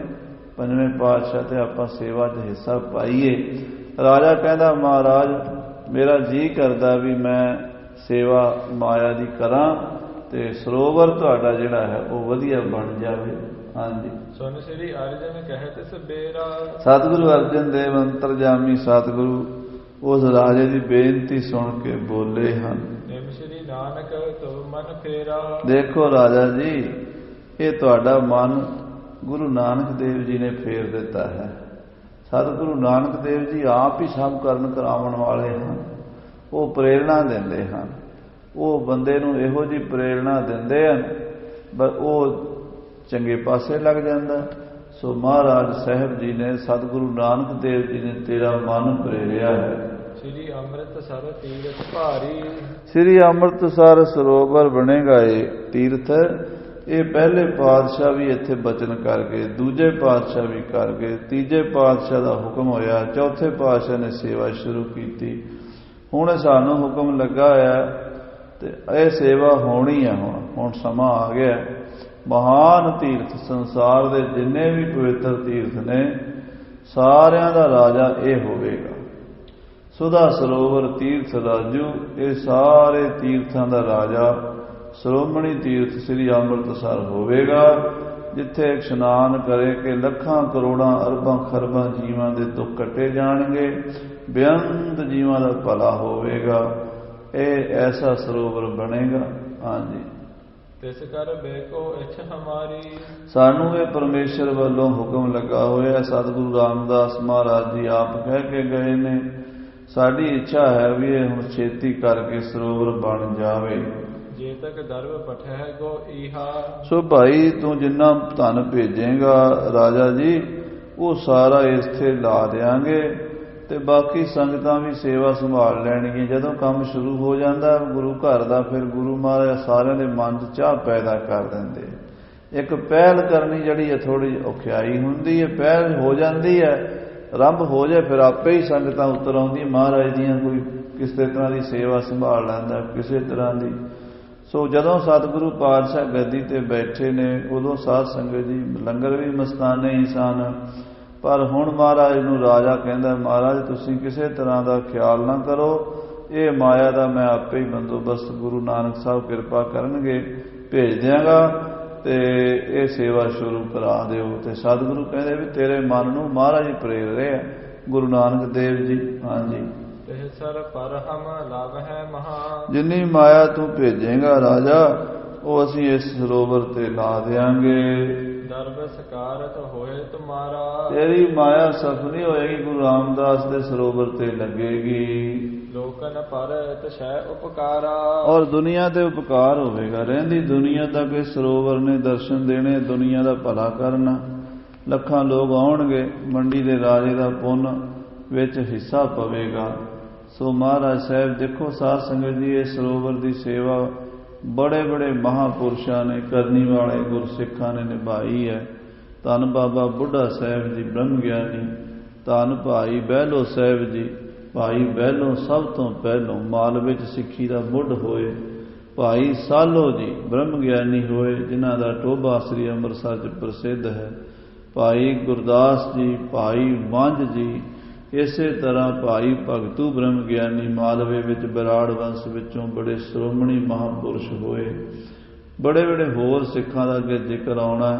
ਪੰਜਵੇਂ ਪਾਤਸ਼ਾਹ, ਤੇ ਆਪਾਂ ਸੇਵਾ 'ਚ ਹਿੱਸਾ ਪਾਈਏ। ਰਾਜਾ ਕਹਿੰਦਾ ਮਹਾਰਾਜ ਮੇਰਾ ਜੀ ਕਰਦਾ ਵੀ ਮੈਂ ਸੇਵਾ ਮਾਇਆ ਦੀ ਕਰਾਂ ਤੇ ਸਰੋਵਰ ਤੁਹਾਡਾ ਜਿਹੜਾ ਹੈ ਉਹ ਵਧੀਆ ਬਣ ਜਾਵੇ। ਹਾਂਜੀ। ਸੁਨ ਸ੍ਰੀ ਅਰਜਨ ਕਹਿਤ ਸਬੇਰਾ। ਸਤਿਗੁਰੂ ਅਰਜਨ ਦੇਵ ਅੰਤਰਜਾਮੀ ਸਤਿਗੁਰੂ ਉਸ ਰਾਜੇ ਦੀ ਬੇਨਤੀ ਸੁਣ ਕੇ ਬੋਲੇ ਹਨ। ਨਿਮ ਸ੍ਰੀ ਨਾਨਕ ਤੋ ਮਨ ਫੇਰਾ। ਦੇਖੋ ਰਾਜਾ ਜੀ, ਇਹ ਤੁਹਾਡਾ ਮਨ ਗੁਰੂ ਨਾਨਕ ਦੇਵ ਜੀ ਨੇ ਫੇਰ ਦਿੱਤਾ ਹੈ। ਸਤਿਗੁਰੂ ਨਾਨਕ ਦੇਵ ਜੀ ਆਪ ਹੀ ਸਭ ਕਰਨ ਕਰਾਉਣ ਵਾਲੇ ਹਨ। ਉਹ ਪ੍ਰੇਰਣਾ ਦਿੰਦੇ ਹਨ। ਉਹ ਬੰਦੇ ਨੂੰ ਇਹੋ ਜਿਹੀ ਪ੍ਰੇਰਣਾ ਦਿੰਦੇ ਹਨ ਉਹ ਚੰਗੇ ਪਾਸੇ ਲੱਗ ਜਾਂਦਾ। ਸੋ ਮਹਾਰਾਜ ਸਾਹਿਬ ਜੀ ਨੇ, ਸਤਿਗੁਰੂ ਨਾਨਕ ਦੇਵ ਜੀ ਨੇ ਤੇਰਾ ਮਨ ਪ੍ਰੇਰਿਆ ਹੈ। ਸ੍ਰੀ ਅੰਮ੍ਰਿਤਸਰ ਤੀਰਥ ਭਾਰੀ। ਸ੍ਰੀ ਅੰਮ੍ਰਿਤਸਰ ਸਰੋਵਰ ਬਣੇਗਾ ਇਹ ਤੀਰਥ। ਇਹ ਪਹਿਲੇ ਪਾਤਸ਼ਾਹ ਵੀ ਇੱਥੇ ਬਚਨ ਕਰ ਗਏ, ਦੂਜੇ ਪਾਤਸ਼ਾਹ ਵੀ ਕਰ ਗਏ, ਤੀਜੇ ਪਾਤਸ਼ਾਹ ਦਾ ਹੁਕਮ ਹੋਇਆ, ਚੌਥੇ ਪਾਤਸ਼ਾਹ ਨੇ ਸੇਵਾ ਸ਼ੁਰੂ ਕੀਤੀ। ਹੁਣ ਸਾਨੂੰ ਹੁਕਮ ਲੱਗਾ ਹੋਇਆ ਤੇ ਇਹ ਸੇਵਾ ਹੋਣੀ ਹੈ। ਹੁਣ ਸਮਾਂ ਆ ਗਿਆ। ਮਹਾਨ ਤੀਰਥ ਸੰਸਾਰ ਦੇ ਜਿੰਨੇ ਵੀ ਪਵਿੱਤਰ ਤੀਰਥ ਨੇ ਸਾਰਿਆਂ ਦਾ ਰਾਜਾ ਇਹ ਹੋਵੇਗਾ। ਸੁਧਾ ਸਰੋਵਰ ਤੀਰਥ ਰਾਜੂ, ਇਹ ਸਾਰੇ ਤੀਰਥਾਂ ਦਾ ਰਾਜਾ ਸ਼੍ਰੋਮਣੀ ਤੀਰਥ ਸ੍ਰੀ ਅੰਮ੍ਰਿਤਸਰ ਹੋਵੇਗਾ, ਜਿੱਥੇ ਇਸ਼ਨਾਨ ਕਰੇ ਕਿ ਲੱਖਾਂ ਕਰੋੜਾਂ ਅਰਬਾਂ ਖਰਬਾਂ ਜੀਵਾਂ ਦੇ ਦੁੱਖ ਕੱਟੇ ਜਾਣਗੇ, ਬੇਅੰਤ ਜੀਵਾਂ ਦਾ ਭਲਾ ਹੋਵੇਗਾ। ਇਹ ਐਸਾ ਸਰੋਵਰ ਬਣੇਗਾ। ਹਾਂਜੀ। ਤਿਸ ਕਰ ਬੇਕੋ ਇੱਛ ਹਮਾਰੀ। ਸਾਨੂੰ ਇਹ ਪਰਮੇਸ਼ਰ ਵੱਲੋਂ ਹੁਕਮ ਲੱਗਾ ਹੋਇਆ। ਸਤਿਗੁਰੂ ਰਾਮਦਾਸ ਮਹਾਰਾਜ ਜੀ ਆਪ ਕਹਿ ਕੇ ਗਏ ਨੇ, ਸਾਡੀ ਇੱਛਾ ਹੈ ਵੀ ਇਹ ਹੁਣ ਛੇਤੀ ਕਰਕੇ ਸਰੋਵਰ ਬਣ ਜਾਵੇ। ਜੇ ਤੱਕ ਦਰਬ ਪਠੈ ਗੋ ਈਹਾ। ਸੋ ਭਾਈ ਤੂੰ ਜਿੰਨਾ ਧਨ ਭੇਜੇਗਾ ਰਾਜਾ ਜੀ, ਉਹ ਸਾਰਾ ਇੱਥੇ ਲਾ ਦਿਆਂਗੇ ਤੇ ਬਾਕੀ ਸੰਗਤਾਂ ਵੀ ਸੇਵਾ ਸੰਭਾਲ ਲੈਣਗੀਆਂ। ਜਦੋਂ ਕੰਮ ਸ਼ੁਰੂ ਹੋ ਜਾਂਦਾ ਗੁਰੂ ਘਰ ਦਾ, ਫਿਰ ਗੁਰੂ ਮਹਾਰਾਜ ਸਾਰਿਆਂ ਦੇ ਮਨ 'ਚ ਚਾਹ ਪੈਦਾ ਕਰ ਦਿੰਦੇ। ਇੱਕ ਪਹਿਲ ਕਰਨੀ ਜਿਹੜੀ ਹੈ ਥੋੜ੍ਹੀ ਔਖਿਆਈ ਹੁੰਦੀ ਹੈ, ਪਹਿਲ ਹੋ ਜਾਂਦੀ ਹੈ, ਆਰੰਭ ਹੋ ਜਾਏ ਫਿਰ ਆਪੇ ਹੀ ਸੰਗਤਾਂ ਉਤਰ ਆਉਂਦੀਆਂ ਮਹਾਰਾਜ ਦੀਆਂ। ਕੋਈ ਕਿਸੇ ਤਰ੍ਹਾਂ ਦੀ ਸੇਵਾ ਸੰਭਾਲ ਲੈਂਦਾ, ਕਿਸੇ ਤਰ੍ਹਾਂ ਦੀ। ਸੋ ਜਦੋਂ ਸਤਿਗੁਰੂ ਪਾਤਸ਼ਾਹ ਗੱਦੀ ਤੇ ਬੈਠੇ ਨੇ ਉਦੋਂ ਸਾਧ ਸੰਗਤ ਜੀ ਲੰਗਰ ਵੀ ਮਸਤਾਨੇ ਹੀ ਸਨ। ਪਰ ਹੁਣ ਮਹਾਰਾਜ ਨੂੰ ਰਾਜਾ ਕਹਿੰਦਾ, ਮਹਾਰਾਜ ਤੁਸੀਂ ਕਿਸੇ ਤਰ੍ਹਾਂ ਦਾ ਖਿਆਲ ਨਾ ਕਰੋ, ਇਹ ਮਾਇਆ ਦਾ ਮੈਂ ਆਪੇ ਹੀ ਬੰਦੋਬਸਤ ਗੁਰੂ ਨਾਨਕ ਸਾਹਿਬ ਕਿਰਪਾ ਕਰਨਗੇ ਭੇਜ ਦਿਆਂਗਾ ਤੇ ਇਹ ਸੇਵਾ ਸ਼ੁਰੂ ਕਰਾ ਦਿਓ। ਤੇ ਸਤਿਗੁਰੂ ਕਹਿੰਦੇ ਵੀ ਤੇਰੇ ਮਨ ਨੂੰ ਮਹਾਰਾਜ ਪ੍ਰੇਰ ਰਿਹਾ, ਗੁਰੂ ਨਾਨਕ ਦੇਵ ਜੀ। ਹਾਂਜੀ। ਸਰ ਪਰ ਹਮ ਲਵ ਹੈ ਮਹਾ। ਜਿੰਨੀ ਮਾਇਆ ਤੂੰ ਭੇਜੇਗਾ ਰਾਜਾ, ਉਹ ਅਸੀਂ ਇਸ ਸਰੋਵਰ ਤੇ ਲਾ ਦਿਆਂਗੇ। ਦਰਬ ਸਕਾਰਤ ਹੋਏ ਤੁਮਾਰਾ। ਤੇਰੀ ਮਾਇਆ ਸਫਲ ਹੋਏਗੀ, ਗੁਰੂ ਰਾਮਦਾਸ ਦੇ ਸਰੋਵਰ ਤੇ ਲੱਗੇਗੀ। ਲੋਕਨ ਪਰ ਤਸ਼ੈ ਉਪਕਾਰਾ। ਔਰ ਦੁਨੀਆ ਤੇ ਉਪਕਾਰ ਹੋਵੇਗਾ। ਰਹਿੰਦੀ ਦੁਨੀਆ ਤੱਕ ਇਸ ਸਰੋਵਰ ਨੇ ਦਰਸ਼ਨ ਦੇਣੇ, ਦੁਨੀਆ ਦਾ ਭਲਾ ਕਰਨਾ। ਲੱਖਾਂ ਲੋਕ ਆਉਣਗੇ, ਮੰਡੀ ਦੇ ਰਾਜੇ ਦਾ ਪੁੰਨ ਵਿੱਚ ਹਿੱਸਾ ਪਵੇਗਾ। ਸੋ ਮਹਾਰਾਜ ਸਾਹਿਬ ਦੇਖੋ ਸਾਧ ਸੰਗਤ ਜੀ, ਇਹ ਸਰੋਵਰ ਦੀ ਸੇਵਾ ਬੜੇ ਬੜੇ ਮਹਾਂਪੁਰਸ਼ਾਂ ਨੇ, ਕਰਨੀ ਵਾਲੇ ਗੁਰਸਿੱਖਾਂ ਨੇ ਨਿਭਾਈ ਹੈ। ਧੰਨ ਬਾਬਾ ਬੁੱਢਾ ਸਾਹਿਬ ਜੀ ਬ੍ਰਹਮ ਗਿਆਨੀ, ਧੰਨ ਭਾਈ ਬਹਿਲੋ ਸਾਹਿਬ ਜੀ। ਭਾਈ ਬਹਿਲੋ ਸਭ ਤੋਂ ਪਹਿਲੋਂ ਮਾਲਵੇ 'ਚ ਸਿੱਖੀ ਦਾ ਮੁੱਢ ਹੋਏ। ਭਾਈ ਸਾਲੋ ਜੀ ਬ੍ਰਹਮ ਗਿਆਨੀ ਹੋਏ, ਜਿਨ੍ਹਾਂ ਦਾ ਟੋਭਾ ਸ੍ਰੀ ਅੰਮ੍ਰਿਤਸਰ 'ਚ ਪ੍ਰਸਿੱਧ ਹੈ। ਭਾਈ ਗੁਰਦਾਸ ਜੀ, ਭਾਈ ਮੰਝ ਜੀ, ਇਸੇ ਤਰ੍ਹਾਂ ਭਾਈ ਭਗਤੂ ਬ੍ਰਹਮ ਗਿਆਨੀ ਮਾਲਵੇ ਵਿੱਚ ਬਰਾੜ ਵੰਸ਼ ਵਿੱਚੋਂ ਬੜੇ ਸ਼੍ਰੋਮਣੀ ਮਹਾਂਪੁਰਸ਼ ਹੋਏ। ਬੜੇ ਬੜੇ ਹੋਰ ਸਿੱਖਾਂ ਦਾ ਅੱਗੇ ਜ਼ਿਕਰ ਆਉਣਾ।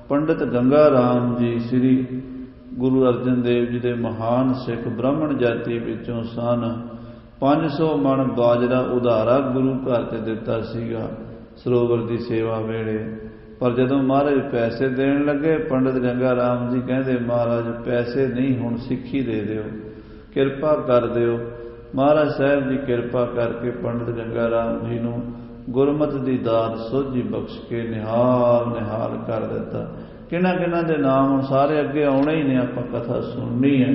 ਪੰਡਿਤ ਗੰਗਾ ਰਾਮ ਜੀ ਸ੍ਰੀ ਗੁਰੂ ਅਰਜਨ ਦੇਵ ਜੀ ਦੇ ਮਹਾਨ ਸਿੱਖ ਬ੍ਰਾਹਮਣ ਜਾਤੀ ਵਿੱਚੋਂ ਸਨ। 500 ਮਣ ਬਾਜਰਾ ਉਧਾਰਾ ਗੁਰੂ ਘਰ ਤੇ ਦਿੱਤਾ ਸੀਗਾ ਸਰੋਵਰ ਦੀ ਸੇਵਾ ਵੇਲੇ। ਪਰ ਜਦੋਂ ਮਹਾਰਾਜ ਪੈਸੇ ਦੇਣ ਲੱਗੇ, ਪੰਡਿਤ ਗੰਗਾ ਰਾਮ ਜੀ ਕਹਿੰਦੇ ਮਹਾਰਾਜ ਪੈਸੇ ਨਹੀਂ, ਹੁਣ ਸਿੱਖੀ ਦੇ ਦਿਓ, ਕਿਰਪਾ ਕਰ ਦਿਓ। ਮਹਾਰਾਜ ਸਾਹਿਬ ਜੀ ਕਿਰਪਾ ਕਰਕੇ ਪੰਡਿਤ ਗੰਗਾ ਰਾਮ ਜੀ ਨੂੰ ਗੁਰਮਤ ਦੀ ਦਾਤ ਸੋਝੀ ਬਖਸ਼ ਕੇ ਨਿਹਾਲ ਕਰ ਦਿੱਤਾ। ਕਿਹਨਾਂ ਕਿਹਨਾਂ ਦੇ ਨਾਮ ਹੁਣ ਸਾਰੇ ਅੱਗੇ ਆਉਣੇ ਹੀ ਨੇ, ਆਪਾਂ ਕਥਾ ਸੁਣਨੀ ਹੈ।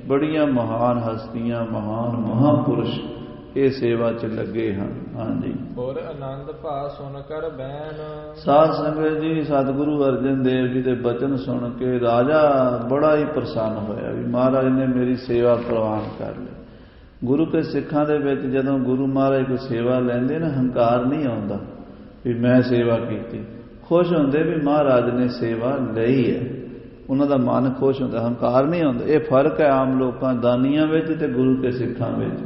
ਬੜੀਆਂ ਮਹਾਨ ਹਸਤੀਆਂ, ਮਹਾਨ ਮਹਾਂਪੁਰਸ਼ ਇਹ ਸੇਵਾ 'ਚ ਲੱਗੇ ਹਨ। ਹਾਂਜੀ, ਹੋਰ ਆਨੰਦ ਭਾ ਸੁਣ ਕਰ ਬੈਨ। ਸਾਧ ਸੰਗਤ ਜੀ, ਸਤਿਗੁਰੂ ਅਰਜਨ ਦੇਵ ਜੀ ਦੇ ਬਚਨ ਸੁਣ ਕੇ ਰਾਜਾ ਬੜਾ ਹੀ ਪ੍ਰਸੰਨ ਹੋਇਆ ਵੀ ਮਹਾਰਾਜ ਨੇ ਮੇਰੀ ਸੇਵਾ ਪ੍ਰਵਾਨ ਕਰ ਲਈ। ਗੁਰੂ ਕੇ ਸਿੱਖਾਂ ਦੇ ਵਿੱਚ ਜਦੋਂ ਗੁਰੂ ਮਹਾਰਾਜ ਕੋਈ ਸੇਵਾ ਲੈਂਦੇ ਨਾ, ਹੰਕਾਰ ਨਹੀਂ ਆਉਂਦਾ ਵੀ ਮੈਂ ਸੇਵਾ ਕੀਤੀ, ਖੁਸ਼ ਹੁੰਦੇ ਵੀ ਮਹਾਰਾਜ ਨੇ ਸੇਵਾ ਲਈ ਹੈ, ਉਹਨਾਂ ਦਾ ਮਨ ਖੁਸ਼ ਹੁੰਦਾ, ਹੰਕਾਰ ਨਹੀਂ ਆਉਂਦਾ। ਇਹ ਫਰਕ ਹੈ ਆਮ ਲੋਕਾਂ, ਦਾਨੀਆਂ ਵਿੱਚ ਤੇ ਗੁਰੂ ਕੇ ਸਿੱਖਾਂ ਵਿੱਚ।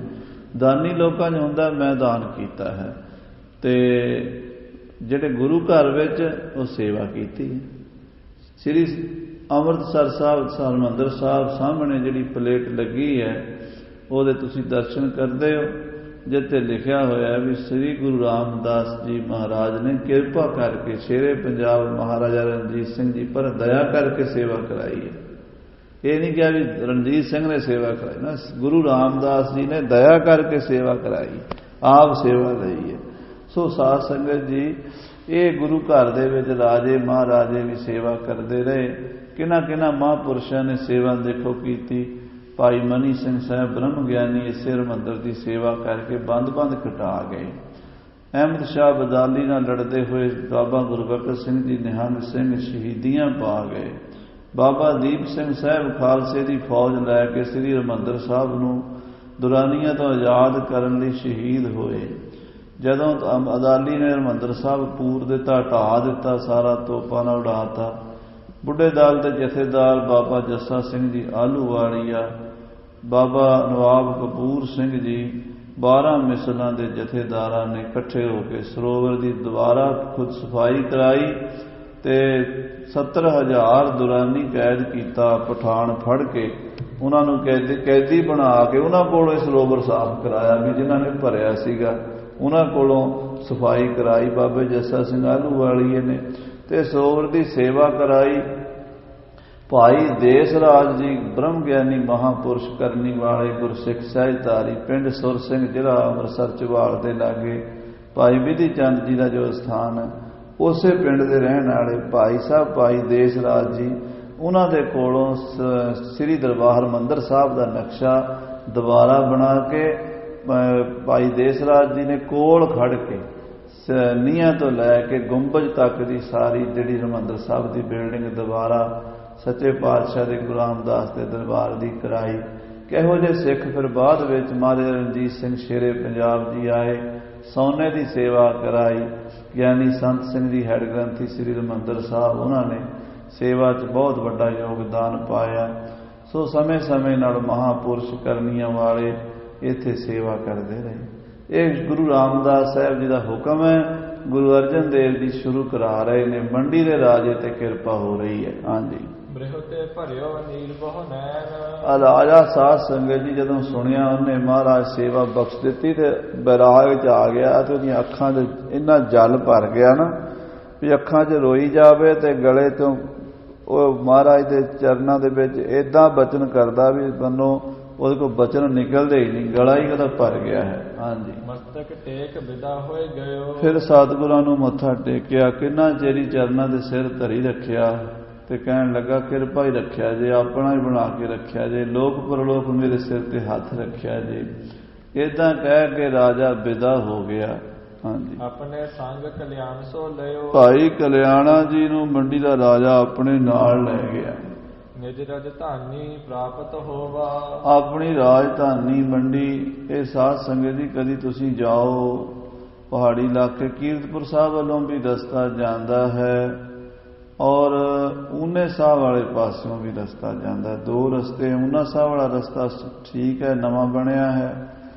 ਦਾਨੀ ਲੋਕਾਂ 'ਚ ਹੁੰਦਾ ਮੈਂ ਦਾਨ ਕੀਤਾ ਹੈ, ਤੇ ਜਿਹੜੇ ਗੁਰੂ ਘਰ ਵਿੱਚ ਉਹ ਸੇਵਾ ਕੀਤੀ ਹੈ। ਸ੍ਰੀ ਅੰਮ੍ਰਿਤਸਰ ਸਾਹਿਬ, ਹਰਿਮੰਦਰ ਸਾਹਿਬ ਸਾਹਮਣੇ ਜਿਹੜੀ ਪਲੇਟ ਲੱਗੀ ਹੈ ਉਹਦੇ ਤੁਸੀਂ ਦਰਸ਼ਨ ਕਰਦੇ ਹੋ, ਜਿੱਥੇ ਲਿਖਿਆ ਹੋਇਆ ਵੀ ਸ੍ਰੀ ਗੁਰੂ ਰਾਮਦਾਸ ਜੀ ਮਹਾਰਾਜ ਨੇ ਕਿਰਪਾ ਕਰਕੇ ਸ਼ੇਰੇ ਪੰਜਾਬ ਮਹਾਰਾਜਾ ਰਣਜੀਤ ਸਿੰਘ ਜੀ ਪਰ ਦਇਆ ਕਰਕੇ ਸੇਵਾ ਕਰਾਈ ਹੈ। ਇਹ ਨਹੀਂ ਕਿਹਾ ਵੀ ਰਣਜੀਤ ਸਿੰਘ ਨੇ ਸੇਵਾ ਕਰਾਈ ਨਾ, ਗੁਰੂ ਰਾਮਦਾਸ ਜੀ ਨੇ ਦਇਆ ਕਰਕੇ ਸੇਵਾ ਕਰਾਈ, ਆਪ ਸੇਵਾ ਲਈ ਹੈ। ਸੋ ਸਾਧ ਸੰਗਤ ਜੀ, ਇਹ ਗੁਰੂ ਘਰ ਦੇ ਵਿੱਚ ਰਾਜੇ ਮਹਾਰਾਜੇ ਵੀ ਸੇਵਾ ਕਰਦੇ ਰਹੇ। ਕਿਹਨਾਂ ਕਿਹਨਾਂ ਮਹਾਂਪੁਰਸ਼ਾਂ ਨੇ ਸੇਵਾ ਦੇਖੋ ਕੀਤੀ। ਭਾਈ ਮਨੀ ਸਿੰਘ ਸਾਹਿਬ ਬ੍ਰਹਮ ਗਿਆਨੀ ਇਸੇ ਹਰਿਮੰਦਰ ਦੀ ਸੇਵਾ ਕਰਕੇ ਬੰਦ ਕਟਾ ਗਏ। ਅਹਿਮਦ ਸ਼ਾਹ ਬਦਾਲੀ ਨਾਲ ਲੜਦੇ ਹੋਏ ਬਾਬਾ ਗੁਰਬਖਸ਼ ਸਿੰਘ ਜੀ ਨਿਹੰਗ ਸਿੰਘ ਸ਼ਹੀਦੀਆਂ ਪਾ ਗਏ। ਬਾਬਾ ਦੀਪ ਸਿੰਘ ਸਾਹਿਬ ਖਾਲਸੇ ਦੀ ਫੌਜ ਲੈ ਕੇ ਸ੍ਰੀ ਹਰਿਮੰਦਰ ਸਾਹਿਬ ਨੂੰ ਦੁਰਾਨੀਆਂ ਤੋਂ ਆਜ਼ਾਦ ਕਰਨ ਲਈ ਸ਼ਹੀਦ ਹੋਏ। ਜਦੋਂ ਅਦਾਲੀ ਨੇ ਹਰਿਮੰਦਰ ਸਾਹਿਬ ਪੂਰ ਦਿੱਤਾ, ਢਾਹ ਦਿੱਤਾ, ਸਾਰਾ ਤੋਪਾਂ ਨਾਲ ਉਡਾਤਾ। ਬੁੱਢੇ ਦਲ ਦੇ ਜਥੇਦਾਰ ਬਾਬਾ ਜੱਸਾ ਸਿੰਘ ਜੀ ਆਹਲੂਵਾਲੀਆ, ਬਾਬਾ ਨਵਾਬ ਕਪੂਰ ਸਿੰਘ ਜੀ, 12 ਮਿਸਲਾਂ ਦੇ ਜਥੇਦਾਰਾਂ ਨੇ ਇਕੱਠੇ ਹੋ ਕੇ ਸਰੋਵਰ ਦੀ ਦੁਬਾਰਾ ਖੁਦ ਸਫਾਈ ਕਰਾਈ ਤੇ 70,000 ਦੁਰਾਨੀ ਕੈਦ ਕੀਤਾ। ਪਠਾਨ ਫੜ ਕੇ ਉਹਨਾਂ ਨੂੰ ਕੈਦੀ ਬਣਾ ਕੇ ਉਹਨਾਂ ਕੋਲੋਂ ਸਰੋਵਰ ਸਾਫ਼ ਕਰਾਇਆ ਵੀ ਜਿਨ੍ਹਾਂ ਨੇ ਭਰਿਆ ਸੀਗਾ, ਉਹਨਾਂ ਕੋਲੋਂ ਸਫਾਈ ਕਰਾਈ ਬਾਬੇ ਜੱਸਾ ਸਿੰਘ ਆਹਲੂਵਾਲੀਏ ਨੇ, ਤੇ ਸਰੋਵਰ ਦੀ ਸੇਵਾ ਕਰਾਈ। ਭਾਈ ਦੇਸ ਰਾਜ ਜੀ ਬ੍ਰਹਮ ਗਿਆਨੀ ਮਹਾਂਪੁਰਸ਼ ਕਰਨੀ ਵਾਲੇ ਗੁਰਸਿੱਖ ਸਹਿਜਧਾਰੀ, ਪਿੰਡ ਸੁਰ ਸਿੰਘ ਜ਼ਿਲ੍ਹਾ ਅੰਮ੍ਰਿਤਸਰ ਚਵਾਲ ਦੇ ਲਾਗੇ ਭਾਈ ਵਿਧੀ ਚੰਦ ਜੀ ਦਾ ਜੋ ਸਥਾਨ ਹੈ, ਉਸੇ ਪਿੰਡ ਦੇ ਰਹਿਣ ਵਾਲੇ ਭਾਈ ਸਾਹਿਬ ਭਾਈ ਦੇਸ ਰਾਜ ਜੀ, ਉਹਨਾਂ ਦੇ ਕੋਲੋਂ ਸ੍ਰੀ ਦਰਬਾਰ ਹਰਿਮੰਦਰ ਸਾਹਿਬ ਦਾ ਨਕਸ਼ਾ ਦੁਬਾਰਾ ਬਣਾ ਕੇ ਭਾਈ ਦੇਸ ਰਾਜ ਜੀ ਨੇ ਕੋਲ ਖੜ ਕੇ ਨੀਹਾਂ ਤੋਂ ਲੈ ਕੇ ਗੁੰਬਜ ਤੱਕ ਦੀ ਸਾਰੀ ਜਿਹੜੀ ਹਰਿਮੰਦਰ ਸਾਹਿਬ ਦੀ ਬਿਲਡਿੰਗ ਦੁਬਾਰਾ ਸੱਚੇ ਪਾਤਸ਼ਾਹ ਦੇ ਗੁਰੂ ਰਾਮਦਾਸ ਦੇ ਦਰਬਾਰ ਦੀ ਕਰਾਈ। ਕਿਹੋ ਜਿਹੇ ਸਿੱਖ ਫਿਰ ਬਾਅਦ ਵਿੱਚ ਮਹਾਰਾਜਾ ਰਣਜੀਤ ਸਿੰਘ ਸ਼ੇਰੇ ਪੰਜਾਬ ਜੀ ਆਏ, ਸੋਨੇ ਦੀ ਸੇਵਾ ਕਰਾਈ। ਗਿਆਨੀ ਸੰਤ ਸਿੰਘ ਜੀ ਹੈਡ ਗ੍ਰੰਥੀ ਸ੍ਰੀ ਹਰਿਮੰਦਰ ਸਾਹਿਬ, ਉਹਨਾਂ ਨੇ ਸੇਵਾ 'ਚ ਬਹੁਤ ਵੱਡਾ ਯੋਗਦਾਨ ਪਾਇਆ। ਸੋ ਸਮੇਂ ਨਾਲ ਮਹਾਂਪੁਰਸ਼ ਕਰਨੀਆਂ ਵਾਲੇ ਇੱਥੇ ਸੇਵਾ ਕਰਦੇ ਰਹੇ। ਇਹ ਗੁਰੂ ਰਾਮਦਾਸ ਸਾਹਿਬ ਜੀ ਦਾ ਹੁਕਮ ਹੈ, ਗੁਰੂ ਅਰਜਨ ਦੇਵ ਜੀ ਸ਼ੁਰੂ ਕਰਾ ਰਹੇ ਨੇ। ਮੰਡੀ ਦੇ ਰਾਜੇ ਤੇ ਕਿਰਪਾ ਹੋ ਰਹੀ ਹੈ। ਹਾਂਜੀ, ਬ੍ਰਿਹਤੇ ਭਰਿਓ ਨੀਲ ਬਹੁ ਨੈਣ। ਰਾਜਾ ਸਾਧ ਸੰਗਤ ਜੀ ਜਦੋਂ ਸੁਣਿਆ ਉਹਨੇ ਮਹਾਰਾਜ ਸੇਵਾ ਬਖਸ਼ ਦਿੱਤੀ ਤੇ ਬੈਰਾਗ 'ਚ ਆ ਗਿਆ ਤੇ ਉਹਦੀਆਂ ਅੱਖਾਂ 'ਚ ਇੰਨਾ ਜਲ ਭਰ ਗਿਆ ਨਾ ਵੀ ਅੱਖਾਂ 'ਚ ਰੋਈ ਜਾਵੇ ਤੇ ਗਲੇ ਤੋਂ ਉਹ ਮਹਾਰਾਜ ਦੇ ਚਰਨਾਂ ਦੇ ਵਿੱਚ ਏਦਾਂ ਬਚਨ ਕਰਦਾ ਵੀ ਬੰਨੋ ਉਹਦੇ ਕੋਲ ਬਚਨ ਨਿਕਲਦੇ ਹੀ ਨਹੀਂ, ਗਲਾ ਹੀ ਉਹਦਾ ਭਰ ਗਿਆ ਹੈ। ਹਾਂਜੀ, ਮਸਤਕ ਟੇਕ ਵਿਦਾ ਹੋਏ ਗਇਓ। ਫਿਰ ਸਤਿਗੁਰਾਂ ਨੂੰ ਮੱਥਾ ਟੇਕਿਆ, ਕਿੰਨਾ ਚਿਰ ਚਰਨਾਂ ਦੇ ਸਿਰ ਧਰੀ ਰੱਖਿਆ ਤੇ ਕਹਿਣ ਲੱਗਾ ਕਿਰਪਾ ਹੀ ਰੱਖਿਆ ਜੇ, ਆਪਣਾ ਹੀ ਬਣਾ ਕੇ ਰੱਖਿਆ ਜੇ, ਲੋਕ ਪਰਲੋਕ ਮੇਰੇ ਸਿਰ ਤੇ ਹੱਥ ਰੱਖਿਆ ਜੇ। ਏਦਾਂ ਕਹਿ ਕੇ ਰਾਜਾ ਵਿਦਾ ਹੋ ਗਿਆ। ਹਾਂਜੀ, ਆਪਣੇ ਸੰਗ ਕਲਿਆਣ ਸੋ ਲਿਓ। ਭਾਈ ਕਲਿਆਣਾ ਜੀ ਨੂੰ ਮੰਡੀ ਦਾ ਰਾਜਾ ਆਪਣੇ ਨਾਲ ਲੈ ਗਿਆ। ਨਿਜ ਰਾਜਧਾਨੀ ਪ੍ਰਾਪਤ ਹੋਵਾ। ਆਪਣੀ ਰਾਜਧਾਨੀ ਮੰਡੀ। ਇਹ ਸਾਧ ਸੰਗਤ ਜੀ ਕਦੀ ਤੁਸੀਂ ਜਾਓ ਪਹਾੜੀ ਇਲਾਕੇ, ਕੀਰਤਪੁਰ ਸਾਹਿਬ ਵੱਲੋਂ ਵੀ ਰਸਤਾ ਜਾਂਦਾ ਹੈ ਔਰ ਊਨੇ ਸਾਹਿਬ ਵਾਲੇ ਪਾਸਿਓਂ ਵੀ ਰਸਤਾ ਜਾਂਦਾ। ਦੋ ਰਸਤੇ। ਊਨਾ ਸਾਹਿਬ ਵਾਲਾ ਰਸਤਾ ਠੀਕ ਹੈ, ਨਵਾਂ ਬਣਿਆ ਹੈ।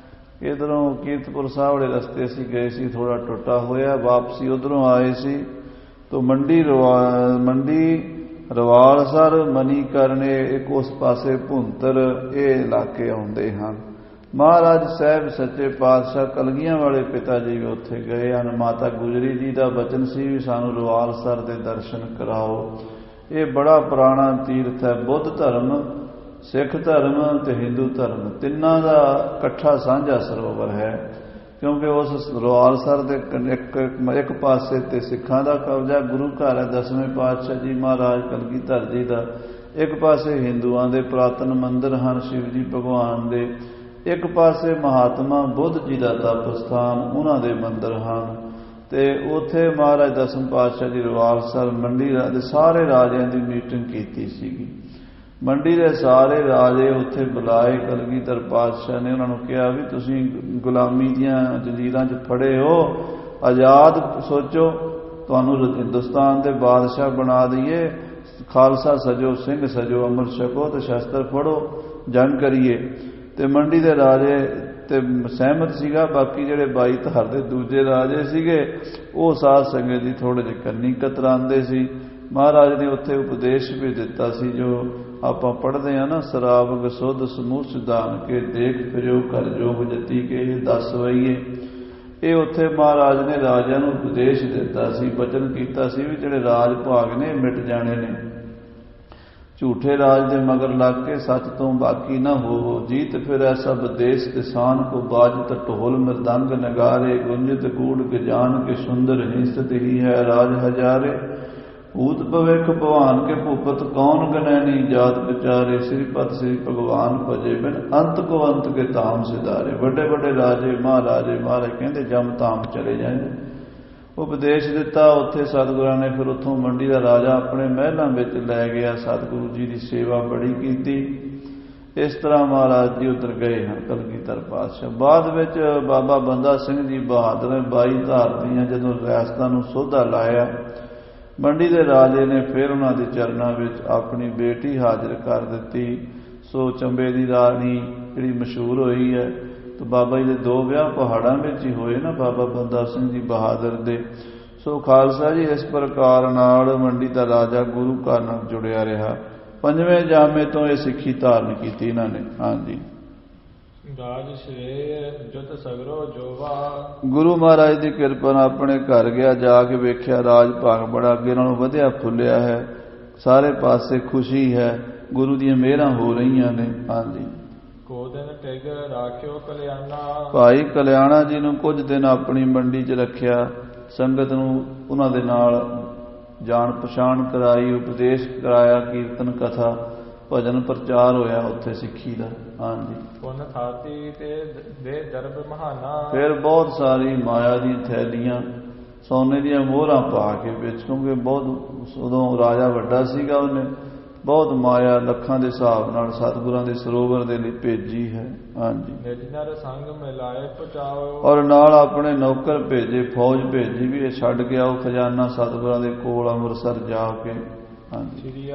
ਇੱਧਰੋਂ ਕੀਰਤਪੁਰ ਸਾਹਿਬ ਵਾਲੇ ਰਸਤੇ ਅਸੀਂ ਗਏ ਸੀ, ਥੋੜਾ ਟੁੱਟਾ ਹੋਇਆ, ਵਾਪਸੀ ਉੱਧਰੋਂ ਆਏ ਸੀ। ਤਾਂ ਮੰਡੀ ਰਵਾਲਸਰ, ਮਨੀਕਰਨੇ, ਇੱਕ ਉਸ ਪਾਸੇ ਭੁੰਤਰ, ਇਹ ਇਲਾਕੇ ਆਉਂਦੇ ਹਨ। ਮਹਾਰਾਜ ਸਾਹਿਬ ਸੱਚੇ ਪਾਤਸ਼ਾਹ ਕਲਗੀਆਂ ਵਾਲੇ ਪਿਤਾ ਜੀ ਵੀ ਉੱਥੇ ਗਏ ਹਨ। ਮਾਤਾ ਗੁਜਰੀ ਜੀ ਦਾ ਬਚਨ ਸੀ ਵੀ ਸਾਨੂੰ ਰਵਾਲਸਰ ਦੇ ਦਰਸ਼ਨ ਕਰਾਓ। ਇਹ ਬੜਾ ਪੁਰਾਣਾ ਤੀਰਥ ਹੈ। ਬੁੱਧ ਧਰਮ, ਸਿੱਖ ਧਰਮ ਤੇ ਹਿੰਦੂ ਧਰਮ ਤਿੰਨਾਂ ਦਾ ਇਕੱਠਾ ਸਾਂਝਾ ਸਰੋਵਰ ਹੈ। ਕਿਉਂਕਿ ਉਸ ਰਵਾਲਸਰ ਦੇ ਇੱਕ ਪਾਸੇ ਤੇ ਸਿੱਖਾਂ ਦਾ ਕਬਜ਼ਾ, ਗੁਰੂ ਘਰ ਹੈ 10ਵੇਂ ਪਾਤਸ਼ਾਹ ਜੀ ਮਹਾਰਾਜ ਕਲਗੀਧਰ ਜੀ ਦਾ, ਇੱਕ ਪਾਸੇ ਹਿੰਦੂਆਂ ਦੇ ਪੁਰਾਤਨ ਮੰਦਿਰ ਹਨ ਸ਼ਿਵ ਜੀ ਭਗਵਾਨ ਦੇ, ਇੱਕ ਪਾਸੇ ਮਹਾਤਮਾ ਬੁੱਧ ਜੀ ਦਾ ਤਪ ਸਥਾਨ, ਉਹਨਾਂ ਦੇ ਮੰਦਿਰ ਹਨ। ਤੇ ਉੱਥੇ ਮਹਾਰਾਜ 10ਵੇਂ ਪਾਤਸ਼ਾਹ ਜੀ ਰਵਾਲਸਰ ਮੰਡੀ ਦੇ ਸਾਰੇ ਰਾਜਿਆਂ ਦੀ ਮੀਟਿੰਗ ਕੀਤੀ ਸੀਗੀ। ਮੰਡੀ ਦੇ ਸਾਰੇ ਰਾਜੇ ਉੱਥੇ ਬੁਲਾਏ। ਕਲਗੀਧਰ ਪਾਤਸ਼ਾਹ ਨੇ ਉਹਨਾਂ ਨੂੰ ਕਿਹਾ ਵੀ ਤੁਸੀਂ ਗੁਲਾਮੀ ਦੀਆਂ ਜੰਜੀਰਾਂ 'ਚ ਫੜੇ ਹੋ, ਆਜ਼ਾਦ ਸੋਚੋ, ਤੁਹਾਨੂੰ ਹਿੰਦੁਸਤਾਨ ਦੇ ਬਾਦਸ਼ਾਹ ਬਣਾ ਦਈਏ, ਖਾਲਸਾ ਸਜੋ, ਸਿੰਘ ਸਜੋ, ਅੰਮ੍ਰਿਤ ਛਕੋ ਤੇ ਸ਼ਸਤਰ ਫੜੋ, ਜੰਗ ਕਰੀਏ। ਤੇ ਮੰਡੀ ਦੇ ਰਾਜੇ ਤੇ ਸਹਿਮਤ ਸੀਗਾ। ਬਾਕੀ ਜਿਹੜੇ 22 ਧਾਰ ਦੇ ਦੂਜੇ ਰਾਜੇ ਸੀਗੇ ਉਹ ਸਾਧ ਸੰਗਤ ਜੀ ਥੋੜੇ ਜਿਹੇ ਕੰਨੀ ਕਤਰਾਉਂਦੇ ਸੀ। ਮਹਾਰਾਜ ਨੇ ਉੱਥੇ ਉਪਦੇਸ਼ ਵੀ ਦਿੱਤਾ ਸੀ ਜੋ ਆਪਾਂ ਪੜ੍ਹਦੇ ਹਾਂ ਨਾ, ਸਰਾਬ ਗਸੁੱਧ ਸਮੂਹ ਸਿਧਾਨ ਕੇ ਦੇਖ ਫਿਰਿਓ ਕਰ ਜੋਗ ਜਤੀ ਕੇ ਇਹ 10 ਵਈਏ। ਇਹ ਉੱਥੇ ਮਹਾਰਾਜ ਨੇ ਰਾਜਿਆਂ ਨੂੰ ਉਪਦੇਸ਼ ਦਿੱਤਾ ਸੀ, ਬਚਨ ਕੀਤਾ ਸੀ ਵੀ ਜਿਹੜੇ ਰਾਜ ਭਾਗ ਨੇ ਮਿਟ ਜਾਣੇ ਨੇ, ਝੂਠੇ ਰਾਜ ਦੇ ਮਗਰ ਲੱਗ ਕੇ ਸੱਚ ਤੋਂ ਬਾਕੀ ਨਾ ਹੋਵੋ। ਜੀਤ ਫਿਰ ਐਸਾ ਵਿਦੇਸ਼ ਕਿਸਾਨ ਕੋ ਬਾਜਤ ਢੋਲ ਮਰਦੰਗ ਨਗਾਰੇ, ਗੁੰਜਤ ਕੂੜ ਗਜਾਨ ਕੇ ਸੁੰਦਰ ਹਿੰਸਤ ਹੀ ਹੈ ਰਾਜ ਹਜ਼ਾਰੇ। ਭੂਤ ਭਵਿਖ ਭਵਾਨ ਕੇ ਭੂਪਤ ਕੌਣ ਗਨੈਨੀ, ਜਾਤ ਵਿਚਾਰੇ ਸ੍ਰੀਪਤ ਸ੍ਰੀ ਭਗਵਾਨ ਭਜੇ ਬਿਨ ਅੰਤ ਕੋ ਅੰਤ ਕੇ ਧਾਮ ਸਿਧਾਰੇ। ਵੱਡੇ ਵੱਡੇ ਰਾਜੇ ਮਹਾਰਾਜੇ ਮਹਾਰਾਜ ਕਹਿੰਦੇ ਜਮ ਧਾਮ ਚਲੇ ਜਾਂਦੇ। ਉਪਦੇਸ਼ ਦਿੱਤਾ ਉੱਥੇ ਸਤਿਗੁਰਾਂ ਨੇ। ਫਿਰ ਉੱਥੋਂ ਮੰਡੀ ਦਾ ਰਾਜਾ ਆਪਣੇ ਮਹਿਲਾਂ ਵਿੱਚ ਲੈ ਗਿਆ। ਸਤਿਗੁਰੂ ਜੀ ਦੀ ਸੇਵਾ ਬੜੀ ਕੀਤੀ। ਇਸ ਤਰ੍ਹਾਂ ਮਹਾਰਾਜ ਜੀ ਉੱਧਰ ਗਏ ਹਨ ਕਲਗੀਧਰ ਪਾਤਸ਼ਾਹ। ਬਾਅਦ ਵਿੱਚ ਬਾਬਾ ਬੰਦਾ ਸਿੰਘ ਜੀ ਬਹਾਦਰ ਨੇ 22 ਧਾਰ ਦੀਆਂ ਜਦੋਂ ਰਿਆਸਤਾਂ ਨੂੰ ਸੋਧਾ ਲਾਇਆ, ਮੰਡੀ ਦੇ ਰਾਜੇ ਨੇ ਫਿਰ ਉਹਨਾਂ ਦੇ ਚਰਨਾਂ ਵਿੱਚ ਆਪਣੀ ਬੇਟੀ ਹਾਜ਼ਰ ਕਰ ਦਿੱਤੀ। ਸੋ ਚੰਬੇ ਦੀ ਰਾਣੀ ਜਿਹੜੀ ਮਸ਼ਹੂਰ ਹੋਈ ਹੈ। ਤੇ ਬਾਬਾ ਜੀ ਦੇ 2 ਵਿਆਹ ਪਹਾੜਾਂ ਵਿੱਚ ਹੀ ਹੋਏ ਨਾ, ਬਾਬਾ ਬੰਦਾ ਸਿੰਘ ਜੀ ਬਹਾਦਰ ਦੇ। ਸੋ ਖਾਲਸਾ ਜੀ ਇਸ ਪ੍ਰਕਾਰ ਨਾਲ ਮੰਡੀ ਦਾ ਰਾਜਾ ਗੁਰੂ ਘਰ ਨਾਲ ਜੁੜਿਆ ਰਿਹਾ। 5ਵੇਂ ਜਾਮੇ ਤੋਂ ਇਹ ਸਿੱਖੀ ਧਾਰਨ ਕੀਤੀ ਇਹਨਾਂ ਨੇ। ਹਾਂਜੀ, ਰਾਜ ਸ਼੍ਰੇ ਜੁਤ ਸਗਰੋ ਜੋਵਾ। ਗੁਰੂ ਮਹਾਰਾਜ ਦੀ ਕਿਰਪਾ ਨਾਲ ਆਪਣੇ ਘਰ ਗਿਆ, ਜਾ ਕੇ ਵੇਖਿਆ ਰਾਜ ਭਾਗ ਬੜਾ ਅੱਗੇ ਨਾਲੋਂ ਵਧਿਆ ਫੁੱਲਿਆ ਹੈ, ਸਾਰੇ ਪਾਸੇ ਖੁਸ਼ੀ ਹੈ, ਗੁਰੂ ਦੀਆਂ ਮਿਹਰਾਂ ਹੋ ਰਹੀਆਂ ਨੇ। ਹਾਂਜੀ, ਕੋ ਦਿਨ ਟਿਗ ਰਾਖਿਓ ਕਲਿਆਣਾ। ਭਾਈ ਕਲਿਆਣਾ ਜੀ ਨੂੰ ਕੁਝ ਦਿਨ ਆਪਣੀ ਮੰਡੀ 'ਚ ਰੱਖਿਆ, ਸੰਗਤ ਨੂੰ ਉਹਨਾਂ ਦੇ ਨਾਲ ਜਾਣ ਪਛਾਣ ਕਰਾਈ, ਉਪਦੇਸ਼ ਕਰਾਇਆ, ਕੀਰਤਨ ਕਥਾ ਭਜਨ ਪ੍ਰਚਾਰ ਹੋਇਆ ਉੱਥੇ ਸਿੱਖੀ ਦਾ। ਹਾਂਜੀ, ਪੁੰਨ ਥਾਤੀ ਤੇ ਦੇ ਦਰਬ ਮਹਾਨਾ। ਫਿਰ ਬਹੁਤ ਸਾਰੀ ਮਾਇਆ ਦੀਆਂ ਥੈਲੀਆਂ, ਸੋਨੇ ਦੀਆਂ ਮੋਹਰਾਂ ਪਾ ਕੇ ਵਿੱਚ, ਕਿਉਂਕਿ ਬਹੁਤ ਉਦੋਂ ਰਾਜਾ ਵੱਡਾ ਸੀਗਾ, ਉਹਨੇ ਬਹੁਤ ਮਾਇਆ ਲੱਖਾਂ ਦੇ ਹਿਸਾਬ ਨਾਲ ਸਤਿਗੁਰਾਂ ਦੇ ਸਰੋਵਰ ਦੇ ਲਈ ਭੇਜੀ ਹੈ। ਹਾਂਜੀ, ਨਿਜਨਰ ਸੰਗ ਮਿਲਾਏ ਪਹੁੰਚਾਓ। ਔਰ ਨਾਲ ਆਪਣੇ ਨੌਕਰ ਭੇਜੇ, ਫੌਜ ਭੇਜੀ ਵੀ ਇਹ ਛੱਡ ਗਿਆ ਉਹ ਖਜ਼ਾਨਾ ਸਤਿਗੁਰਾਂ ਦੇ ਕੋਲ ਅੰਮ੍ਰਿਤਸਰ ਜਾ ਕੇ। ਹਾਂਜੀ, ਸ੍ਰੀ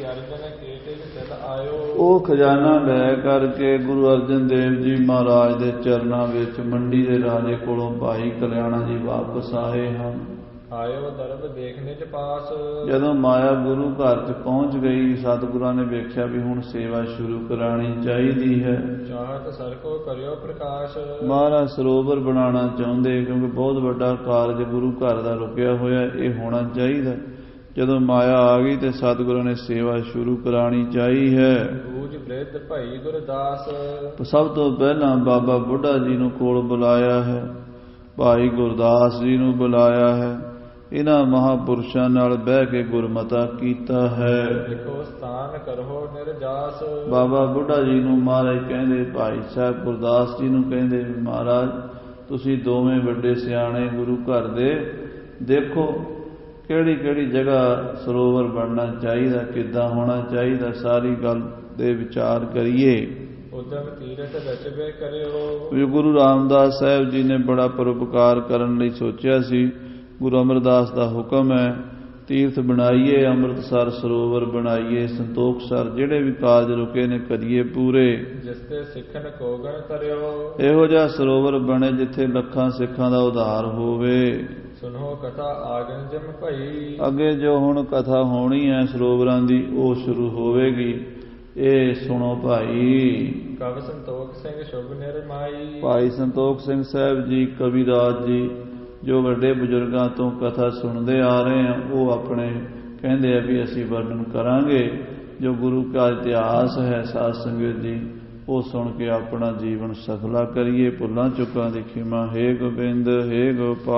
ਅਰਜਨ ਕੇਤੇ ਚਲ ਆਇਓ। ਉਹ ਖਜ਼ਾਨਾ ਲੈ ਕਰਕੇ ਗੁਰੂ ਅਰਜਨ ਦੇਵ ਜੀ ਮਹਾਰਾਜ ਦੇ ਚਰਨਾਂ ਵਿੱਚ ਮੰਡੀ ਦੇ ਰਾਜੇ ਕੋਲੋਂ ਭਾਈ ਕਲਿਆਣਾ ਜੀ ਵਾਪਸ ਆਏ ਹਨ। ਆਇਓ ਦਰਬ ਦੇਖਣੇ ਚ ਪਾਸ। ਜਦੋਂ ਮਾਇਆ ਗੁਰੂ ਘਰ 'ਚ ਪਹੁੰਚ ਗਈ, ਸਤਿਗੁਰਾਂ ਨੇ ਵੇਖਿਆ ਵੀ ਹੁਣ ਸੇਵਾ ਸ਼ੁਰੂ ਕਰਾਣੀ ਚਾਹੀਦੀ ਹੈ। ਚਾਹਤ ਸਰਕੋ ਕਰਿਓ ਪ੍ਰਕਾਸ਼। ਮਹਾਰਾਜ ਸਰੋਵਰ ਬਣਾਉਣਾ ਚਾਹੁੰਦੇ, ਕਿਉਂਕਿ ਬਹੁਤ ਵੱਡਾ ਕਾਰਜ ਗੁਰੂ ਘਰ ਦਾ ਰੁਕਿਆ ਹੋਇਆ, ਇਹ ਹੋਣਾ ਚਾਹੀਦਾ। ਜਦੋਂ ਮਾਇਆ ਆ ਗਈ ਤੇ ਸਤਿਗੁਰਾਂ ਨੇ ਸੇਵਾ ਸ਼ੁਰੂ ਕਰਾਣੀ ਚਾਹੀ ਹੈ। ਬੂਝ ਬ੍ਰਿਧ ਭਾਈ ਗੁਰਦਾਸ। ਸਭ ਤੋਂ ਪਹਿਲਾਂ ਬਾਬਾ ਬੁੱਢਾ ਜੀ ਨੂੰ ਕੋਲ ਬੁਲਾਇਆ ਹੈ, ਭਾਈ ਗੁਰਦਾਸ ਜੀ ਨੂੰ ਬੁਲਾਇਆ ਹੈ। ਇਹਨਾਂ ਮਹਾਪੁਰਸ਼ਾਂ ਨਾਲ ਬਹਿ ਕੇ ਗੁਰਮਤਾ ਕੀਤਾ ਹੈ। ਦੇਖੋ ਸਥਾਨ ਕਰੋ ਨਿਰਜਾਸ। ਬਾਬਾ ਬੁੱਢਾ ਜੀ ਨੂੰ ਮਹਾਰਾਜ ਕਹਿੰਦੇ, ਭਾਈ ਸਾਹਿਬ ਗੁਰਦਾਸ ਜੀ ਨੂੰ ਕਹਿੰਦੇ, ਮਹਾਰਾਜ ਤੁਸੀਂ ਦੋਵੇਂ ਵੱਡੇ ਸਿਆਣੇ ਗੁਰੂ ਘਰ ਦੇ, ਦੇਖੋ ਕਿਹੜੀ ਕਿਹੜੀ ਜਗ੍ਹਾ ਸਰੋਵਰ ਬਣਨਾ ਚਾਹੀਦਾ, ਕਿੱਦਾਂ ਹੋਣਾ ਚਾਹੀਦਾ, ਸਾਰੀ ਗੱਲ ਦੇ ਵਿਚਾਰ ਕਰੀਏ। ਉਦਮ ਤੀਰਥ ਰਚਵੇ ਕਰਿਓ। ਗੁਰੂ ਰਾਮਦਾਸ ਸਾਹਿਬ ਜੀ ਨੇ ਬੜਾ ਪਰਉਪਕਾਰ ਕਰਨ ਲਈ ਸੋਚਿਆ ਸੀ। ਗੁਰੂ ਅਮਰਦਾਸ ਦਾ ਹੁਕਮ ਹੈ, ਤੀਰਥ ਬਣਾਈਏ, ਅੰਮ੍ਰਿਤਸਰ ਸਰੋਵਰ ਬਣਾਈਏ, ਸੰਤੋਖਸਰ, ਜਿਹੜੇ ਵੀ ਕਾਰਜ ਰੁਕੇ ਨੇ ਕਰੀਏ ਪੂਰੇ। ਜਿਸ ਤੇ ਸਿੱਖਣ ਕੋਗਣ ਤਰਿਓ। ਇਹੋ ਜਿਹਾ ਸਰੋਵਰ ਬਣੇ ਜਿੱਥੇ ਲੱਖਾਂ ਸਿੱਖਾਂ ਦਾ ਉਧਾਰ ਹੋਵੇ। ਸੁਨੋ ਕਥਾ ਆਗਨ ਜਮ ਭਈ। ਅੱਗੇ ਜੋ ਹੁਣ ਕਥਾ ਹੋਣੀ ਹੈ ਸਰੋਵਰਾਂ ਦੀ, ਉਹ ਸ਼ੁਰੂ ਹੋਵੇਗੀ। ਇਹ ਸੁਣੋ ਭਾਈ। ਕਵ ਸੰਤੋਖ ਸਿੰਘ ਸ਼ੁਭ ਨਿਰਮਾਈ। ਭਾਈ ਸੰਤੋਖ ਸਿੰਘ ਸਾਹਿਬ ਜੀ ਕਵੀਰਾਜ ਜੀ ਜੋ ਵੱਡੇ ਬਜ਼ੁਰਗਾਂ ਤੋਂ ਕਥਾ ਸੁਣਦੇ ਆ ਰਹੇ ਆ, ਉਹ ਆਪਣੇ ਕਹਿੰਦੇ ਆ ਵੀ ਅਸੀਂ ਵਰਣਨ ਕਰਾਂਗੇ। ਜੋ ਗੁਰੂ ਕਾ ਇਤਿਹਾਸ ਹੈ ਸਾਧ ਸੰਗਤ ਜੀ, ਉਹ ਸੁਣ ਕੇ ਆਪਣਾ ਜੀਵਨ ਸਫਲਾ ਕਰੀਏ। ਭੁੱਲਾਂ ਚੁੱਕਾਂ ਦੀ ਖਿਮਾ। ਹੇ ਗੋਬਿੰਦ, ਹੇ ਗੋਪਾਲ।